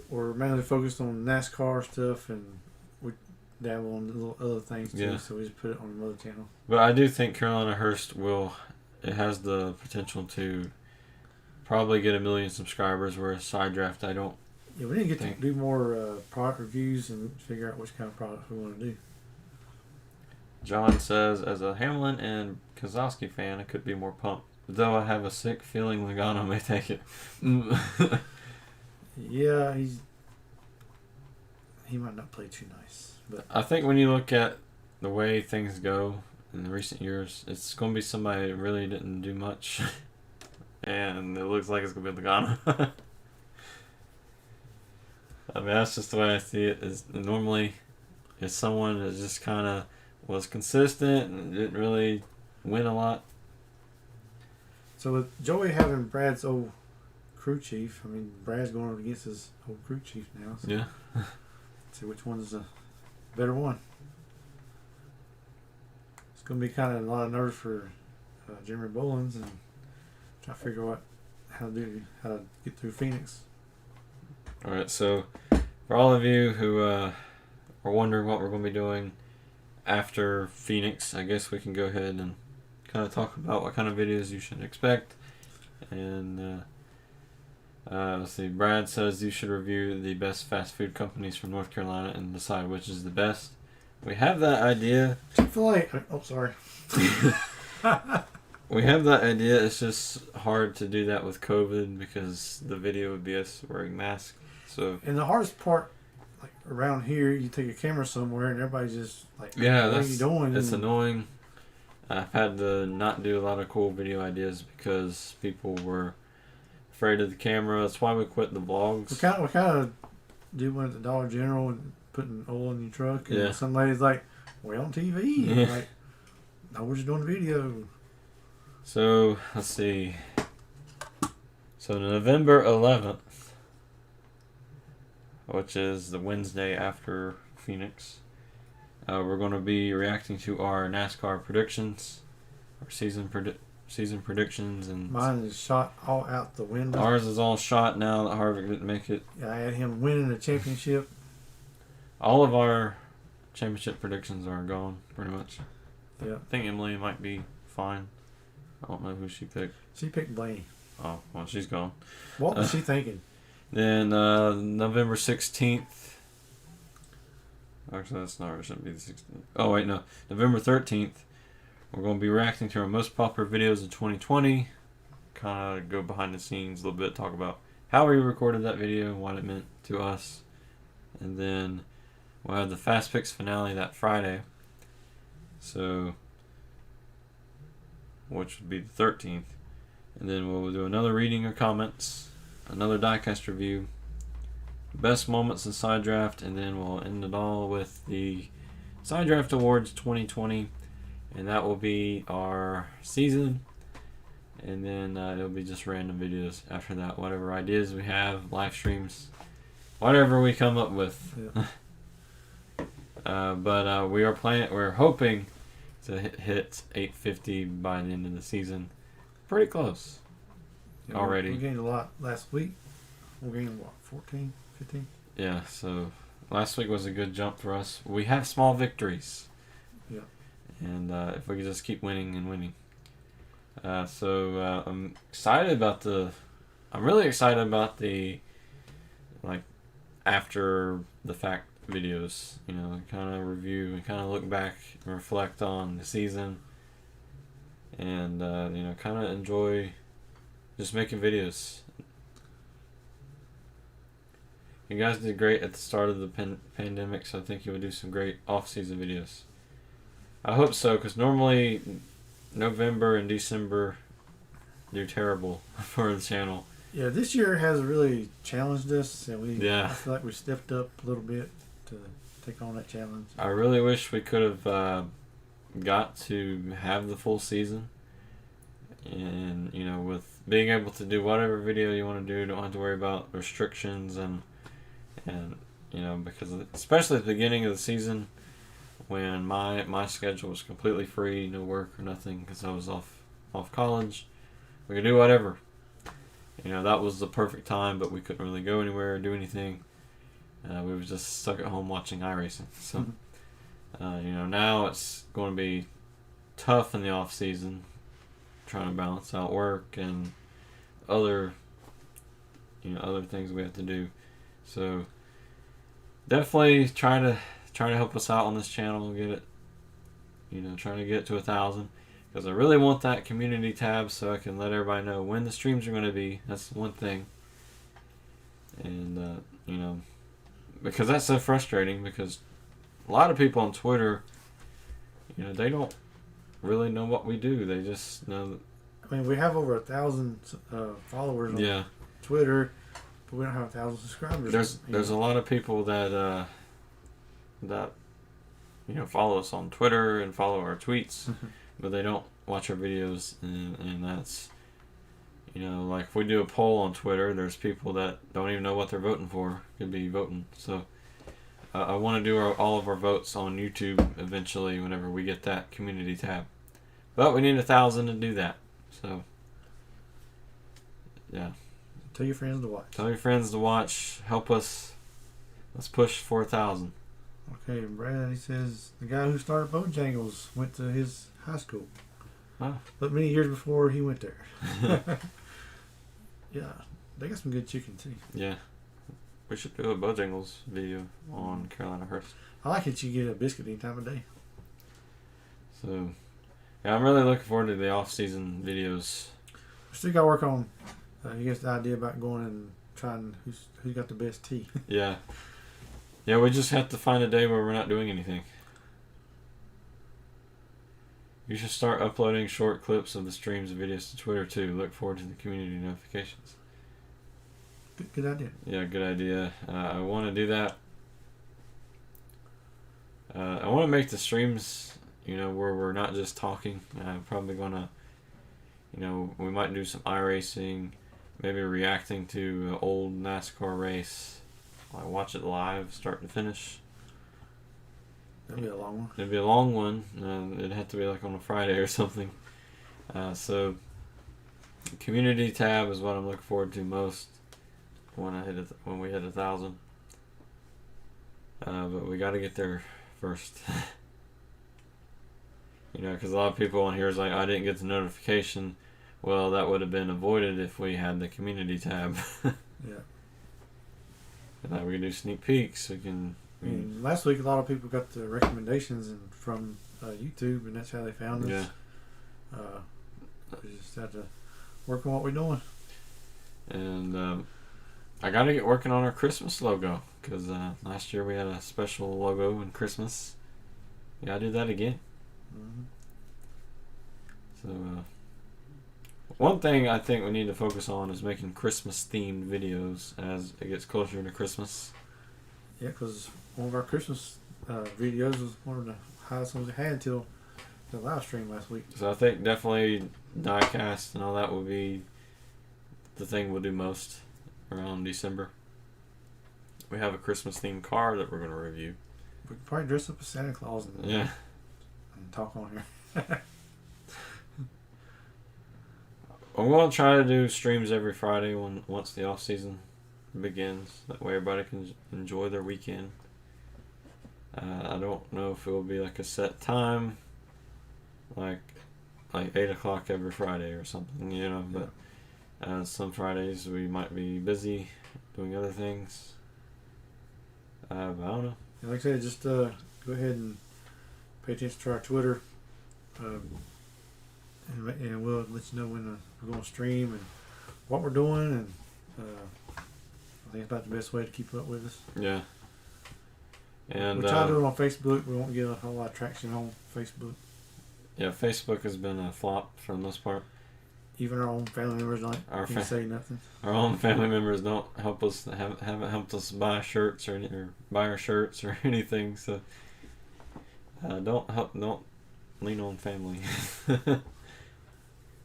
We're mainly focused on NASCAR stuff, and we dabble on little other things too, so we just put it on another channel. But I do think Carolina Hearst it has the potential to probably get 1 million subscribers, whereas Side Draft, I don't. Yeah, we need to get to do more product reviews and figure out which kind of products we want to do. John says, as a Hamlin and Kozlowski fan, I could be more pumped, though I have a sick feeling Logano may take it. Yeah, he might not play too nice. But I think when you look at the way things go in the recent years, it's going to be somebody that really didn't do much. And it looks like it's going to be Logano. I mean, that's just the way I see it. Is normally, it's someone that just kind of was consistent and didn't really win a lot. So with Joey having Brad's old crew chief, I mean, Brad's going up against his old crew chief now. So Yeah. See which one's the better one. It's going to be kind of a lot of nerves for Jeremy Bolins and try to figure out how to get through Phoenix. All right, so for all of you who are wondering what we're going to be doing after Phoenix, I guess we can go ahead and kind of talk about what kind of videos you should expect. And let's see, Brad says you should review the best fast food companies from North Carolina and decide which is the best. We have that idea. Chick-fil-A. Oh, sorry. We have that idea. It's just hard to do that with COVID because the video would be us wearing masks. So. And the hardest part, like around here, you take a camera somewhere and everybody's just like, yeah, what are you doing? It's annoying. I've had to not do a lot of cool video ideas because people were afraid of the camera. That's why we quit the vlogs. We kind of do one at the Dollar General and putting oil in your truck. And yeah. Some lady's like, we're on TV. Yeah. Like, no, we're just doing a video. So, let's see. So, November 11th, which is the Wednesday after Phoenix, we're going to be reacting to our NASCAR predictions, our season predictions, and mine is shot all out the window. Ours is all shot now that Harvick didn't make it. Yeah, I had him winning the championship. All of our championship predictions are gone, pretty much. Yeah. I think Emily might be fine. I don't know who she picked. She picked Blaney. Oh, well, she's gone. What was she thinking? Then November 16th. Actually, that's not. It shouldn't be the 16th. Oh wait, no. November 13th. We're going to be reacting to our most popular videos of 2020. Kind of go behind the scenes a little bit, talk about how we recorded that video, what it meant to us, and then we'll have the Fast Picks finale that Friday. So, which would be the 13th, and then we'll do another reading or comments, another diecast review, best moments in side draft, and then we'll end it all with the side draft awards 2020, and that will be our season. And then it'll be just random videos after that, whatever ideas we have, live streams, whatever we come up with. Yeah. But we're hoping to hit 850 by the end of the season. Pretty close. Yeah, already. We gained a lot last week. We gained, what, 14, 15? Yeah, so last week was a good jump for us. We have small victories. Yeah. And if we could just keep winning and winning. So I'm excited about I'm really excited about the, like, after the fact videos, you know, kind of review and kind of look back and reflect on the season, and you know, kind of enjoy just making videos. You guys did great at the start of the pandemic, so I think you would do some great off-season videos. I hope so, because normally November and December do terrible for the channel. Yeah, this year has really challenged us, and Yeah. I feel like we stepped up a little bit to take on that challenge. I really wish we could have got to have the full season, and you know, with being able to do whatever video you want to do, don't have to worry about restrictions and you know, because especially at the beginning of the season when my schedule was completely free, no work or nothing, because I was off college, we could do whatever. You know, that was the perfect time, but we couldn't really go anywhere or do anything. We were just stuck at home watching iRacing. So, you know, now it's going to be tough in the off season, trying to balance out work and other things we have to do. So, definitely try to help us out on this channel, get it, you know, trying to get it to 1,000. Because I really want that community tab so I can let everybody know when the streams are going to be. That's one thing. And, you know, because that's so frustrating, because a lot of people on Twitter, you know, they don't really know what we do. They just know that, I mean, we have over 1,000 followers on Twitter, but we don't have 1,000 subscribers. There's a lot of people that you know, follow us on Twitter and follow our tweets. But they don't watch our videos, and that's, you know, like if we do a poll on Twitter, there's people that don't even know what they're voting for, could be voting. So I want to do all of our votes on YouTube eventually whenever we get that community tab. But we need 1,000 to do that. So, yeah. Tell your friends to watch. Tell your friends to watch. Help us. Let's push for 1,000. Okay, Brad, he says the guy who started Bojangles went to his high school. Huh. But many years before he went there. Yeah, they got some good chicken too. Yeah. We should do a Bojangles video on Carolina Hearst. I like it. You get a biscuit any time of day. So, yeah, I'm really looking forward to the off-season videos. We still got to work on. You get the idea about going and trying who's got the best tea. Yeah. Yeah, we just have to find a day where we're not doing anything. You should start uploading short clips of the streams and videos to Twitter too. Look forward to the community notifications. Good idea. Yeah, good idea. I want to do that. I want to make the streams, where we're not just talking. I'm probably going to, we might do some iRacing, maybe reacting to an old NASCAR race. I watch it live, start to finish. That'd be a long one. It'd be a long one. It'd have to be like on a Friday or something. So, community tab is what I'm looking forward to most when we hit 1,000. But we got to get there first. Because a lot of people on here is like, I didn't get the notification. Well, that would have been avoided if we had the community tab. Yeah. And now we can do sneak peeks. We can. Last week, a lot of people got the recommendations from YouTube, and that's how they found us. Yeah. We just have to work on what we're doing. And I got to get working on our Christmas logo because last year we had a special logo in Christmas. We got to do that again. Mm-hmm. So, one thing I think we need to focus on is making Christmas-themed videos as it gets closer to Christmas. Yeah, because one of our Christmas videos was one of the highest ones we had until the live stream last week. So I think definitely diecast and all that will be the thing we'll do most around December. We have a Christmas-themed car that we're going to review. We could probably dress up as Santa Claus and talk on here. I'm going to try to do streams every Friday once the off season begins. That way everybody can enjoy their weekend. I don't know if it will be like a set time, like 8 o'clock every Friday or something, but some Fridays we might be busy doing other things. But I don't know. Like I said, just go ahead and pay attention to our Twitter. And we'll let you know when we're going to stream and what we're doing, and I think it's about the best way to keep up with us. Yeah. And we try to do it on Facebook. We won't get a whole lot of traction on Facebook. Yeah, Facebook has been a flop for the most part. Even our own family members don't say nothing. Our own family members don't help us. Haven't helped us buy shirts or buy our shirts or anything. So don't lean on family.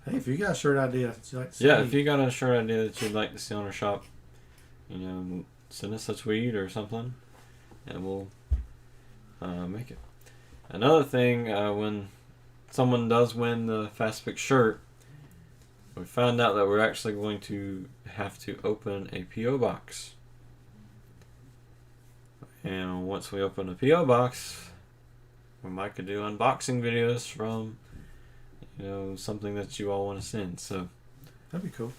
Hey, if you got a shirt idea that you'd like to see. Yeah, if you got a shirt idea that you'd like to see on our shop, send us a tweet or something, and we'll make it. Another thing, when someone does win the Fast Pick shirt, we found out that we're actually going to have to open a P.O. box. And once we open a P.O. box, we might could do unboxing videos from something that you all want to send. So that'd be cool.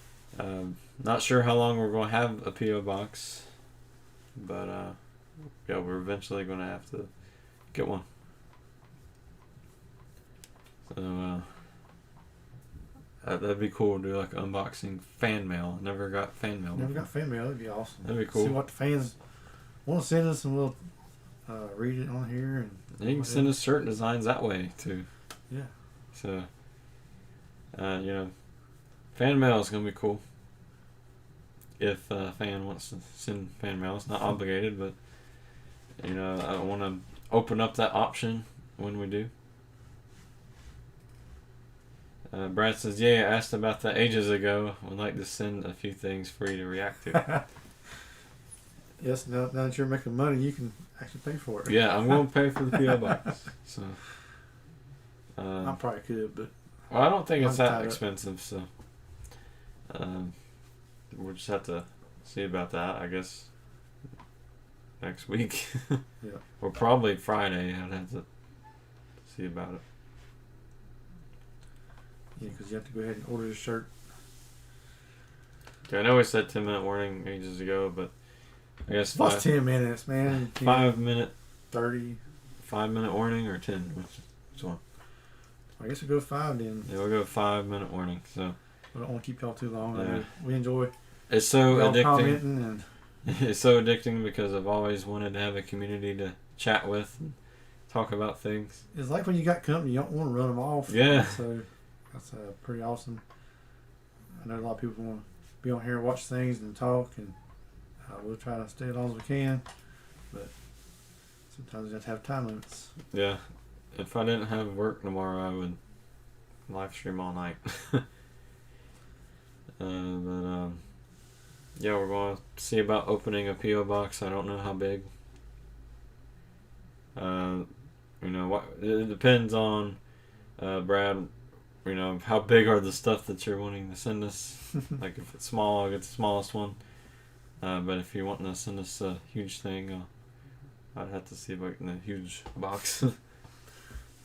Not sure how long we're going to have a P.O. box, but we're eventually going to have to get one. So that'd be cool to do like unboxing fan mail. Never got fan mail. Never got fan mail. That'd be awesome. That'd be cool. See what the fans want to send us, and we'll read it on here. And you can send us shirt designs that way too. Yeah. So fan mail is gonna be cool. If a fan wants to send fan mail, it's not obligated, but I want to open up that option when we do. Brad says, I asked about that ages ago. Would like to send a few things for you to react to. Yes, now that you're making money, you can actually pay for it. Yeah, I'm going to pay for the P.O. box. So, I probably could, but... Well, I don't think it's that expensive, so... we'll just have to see about that, I guess. next week. Yeah. Or probably Friday. I'd have to see about it. Yeah, because you have to go ahead and order the shirt. Yeah, I know we said 10-minute warning ages ago, but I guess Lost 10 minutes, man. 10, 5-minute 30. 5-minute warning or 10? Which one? I guess we'll go 5 then. Yeah, we'll go 5-minute warning. So I don't want to keep y'all too long. Yeah. We enjoy it's so y'all addicting. commenting and It's so addicting because I've always wanted to have a community to chat with and talk about things. it's like when you got company, you don't want to run them off. Yeah. So that's pretty awesome. I know a lot of people want to be on here and watch things and talk, and we'll try to stay as long as we can. But sometimes you have to have time limits. Yeah. If I didn't have work tomorrow, I would live stream all night. Yeah, we're going to see about opening a P.O. box. I don't know how big. It depends on Brad. How big are the stuff that you're wanting to send us? Like if it's small, I'll get the smallest one. But if you're wanting to send us a huge thing, I'd have to see about getting a huge box.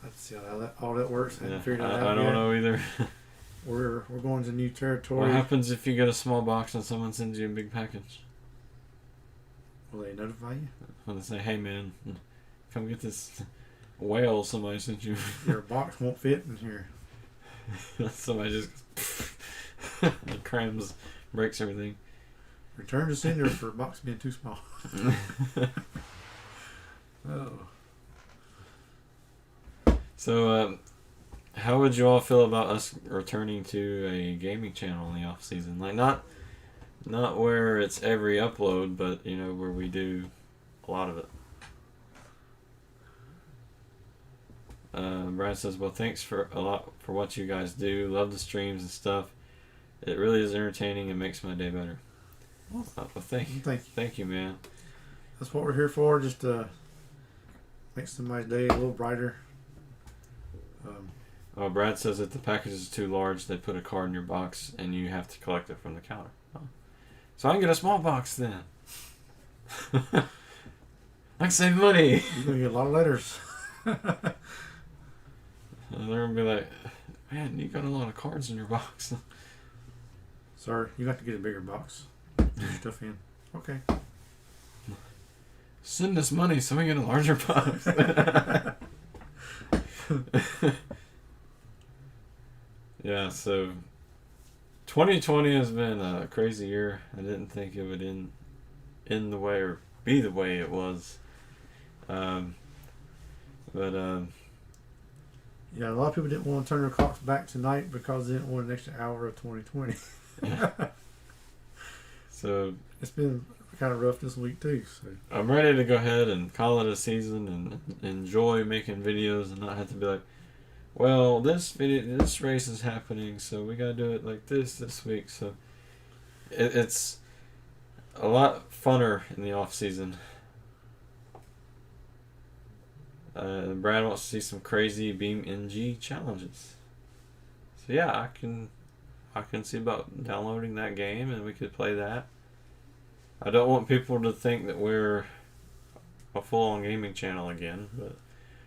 Let's see how all that works. I haven't figured it out I don't yet. know either. We're going to new territory. What happens if you get a small box and someone sends you a big package? Will they notify you? When they say, "Hey man, come get this whale somebody sent you." Your box won't fit in here. Somebody just crams, breaks everything. Return to sender for a box being too small. Oh. So, how would you all feel about us returning to a gaming channel in the off season? Like not where it's every upload, but where we do a lot of it. Brad says, "Well, thanks for what you guys do. Love the streams and stuff. It really is entertaining and makes my day better." Well, thank you. Thank you, man. That's what we're here for, just to make somebody's day a little brighter. Brad says if the package is too large, they put a card in your box and you have to collect it from the counter. Oh. So I can get a small box then. I can save money. You're going to get a lot of letters. They're going to be like, "Man, you got a lot of cards in your box." Sir, you have to get a bigger box. Put your stuff in. Okay. Send us money so we get a larger box. Yeah, so 2020 has been a crazy year. I didn't think it would end the way or be the way it was. Yeah, a lot of people didn't want to turn their clocks back tonight because they didn't want an extra hour of 2020. So it's been kind of rough this week too. So I'm ready to go ahead and call it a season and enjoy making videos and not have to be like, "Well, this race is happening, so we gotta do it like this week." So it's a lot funner in the off season. Brad wants to see some crazy Beam NG challenges. So yeah, I can see about downloading that game and we could play that. I don't want people to think that we're a full-on gaming channel again, but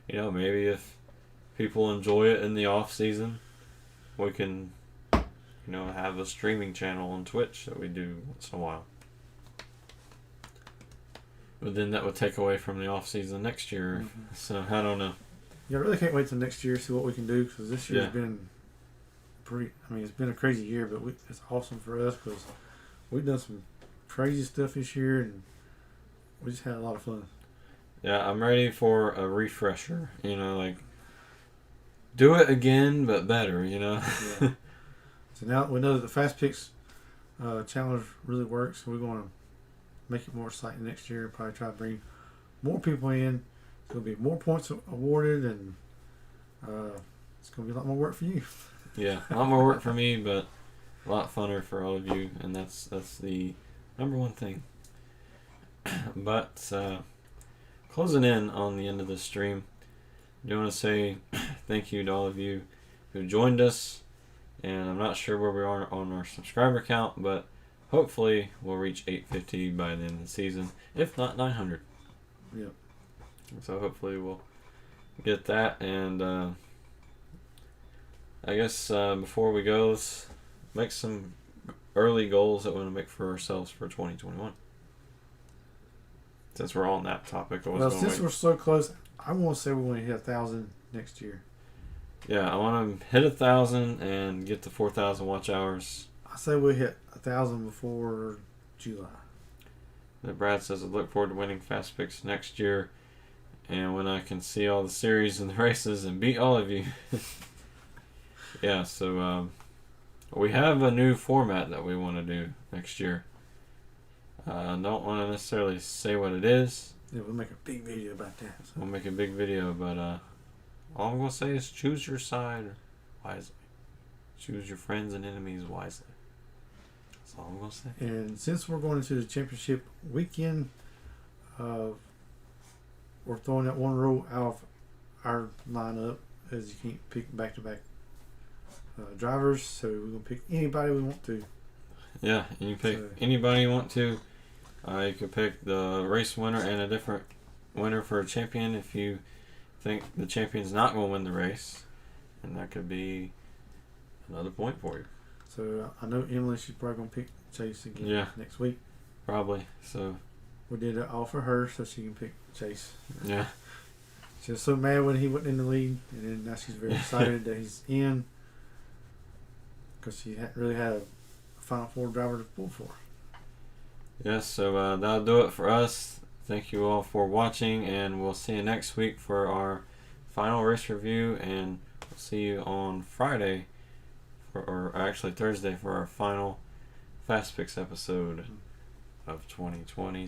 maybe if people enjoy it in the off season, we can have a streaming channel on Twitch that we do once in a while. But then that would take away from the off season next year. Mm-hmm. So I don't know. Yeah, I really can't wait till next year to see what we can do, because this year's been it's been a crazy year, but it's awesome for us because we've done some crazy stuff this year and we just had a lot of fun. Yeah, I'm ready for a refresher. Do it again, but better. Yeah. So now we know that the Fast Picks challenge really works. So we're going to make it more exciting next year and probably try to bring more people in. There's going to be more points awarded, and it's going to be a lot more work for you. Yeah, a lot more work for me, but a lot funner for all of you, and that's the number one thing. But closing in on the end of this stream, I do want to say thank you to all of you who joined us, and I'm not sure where we are on our subscriber count, but hopefully we'll reach 850 by the end of the season, if not 900. Yep. So hopefully we'll get that. And I guess before we go, let's make some early goals that we want to make for ourselves for 2021. Since we're on that topic, Well, since we're so close, I want to say we want to hit 1,000 next year. Yeah, I want to hit 1,000 and get to 4,000 watch hours. I say we hit 1,000 before July. Brad says I look forward to winning Fast Picks next year, and when I can see all the series and the races and beat all of you. Yeah, so we have a new format that we want to do next year. I don't want to necessarily say what it is. Yeah, we'll make a big video about that. So. We'll make a big video, but all I'm going to say is choose your side wisely. Choose your friends and enemies wisely. That's all I'm going to say. And since we're going into the championship weekend, we're throwing that one rule out of our lineup, as you can't pick back-to-back drivers. So we're going to pick anybody we want to. Yeah, and you pick anybody you want to. You could pick the race winner and a different winner for a champion if you think the champion's not going to win the race. And that could be another point for you. So I know Emily, she's probably going to pick Chase again next week. Probably. So we did it all for her so she can pick Chase. Yeah. She was so mad when he went in the lead, and then now she's very excited that he's in because she hadn't really had a Final Four driver to pull for. Yes, so that'll do it for us. Thank you all for watching, and we'll see you next week for our final race review, and we'll see you on Friday, or actually Thursday, for our final Fast Picks episode of 2020.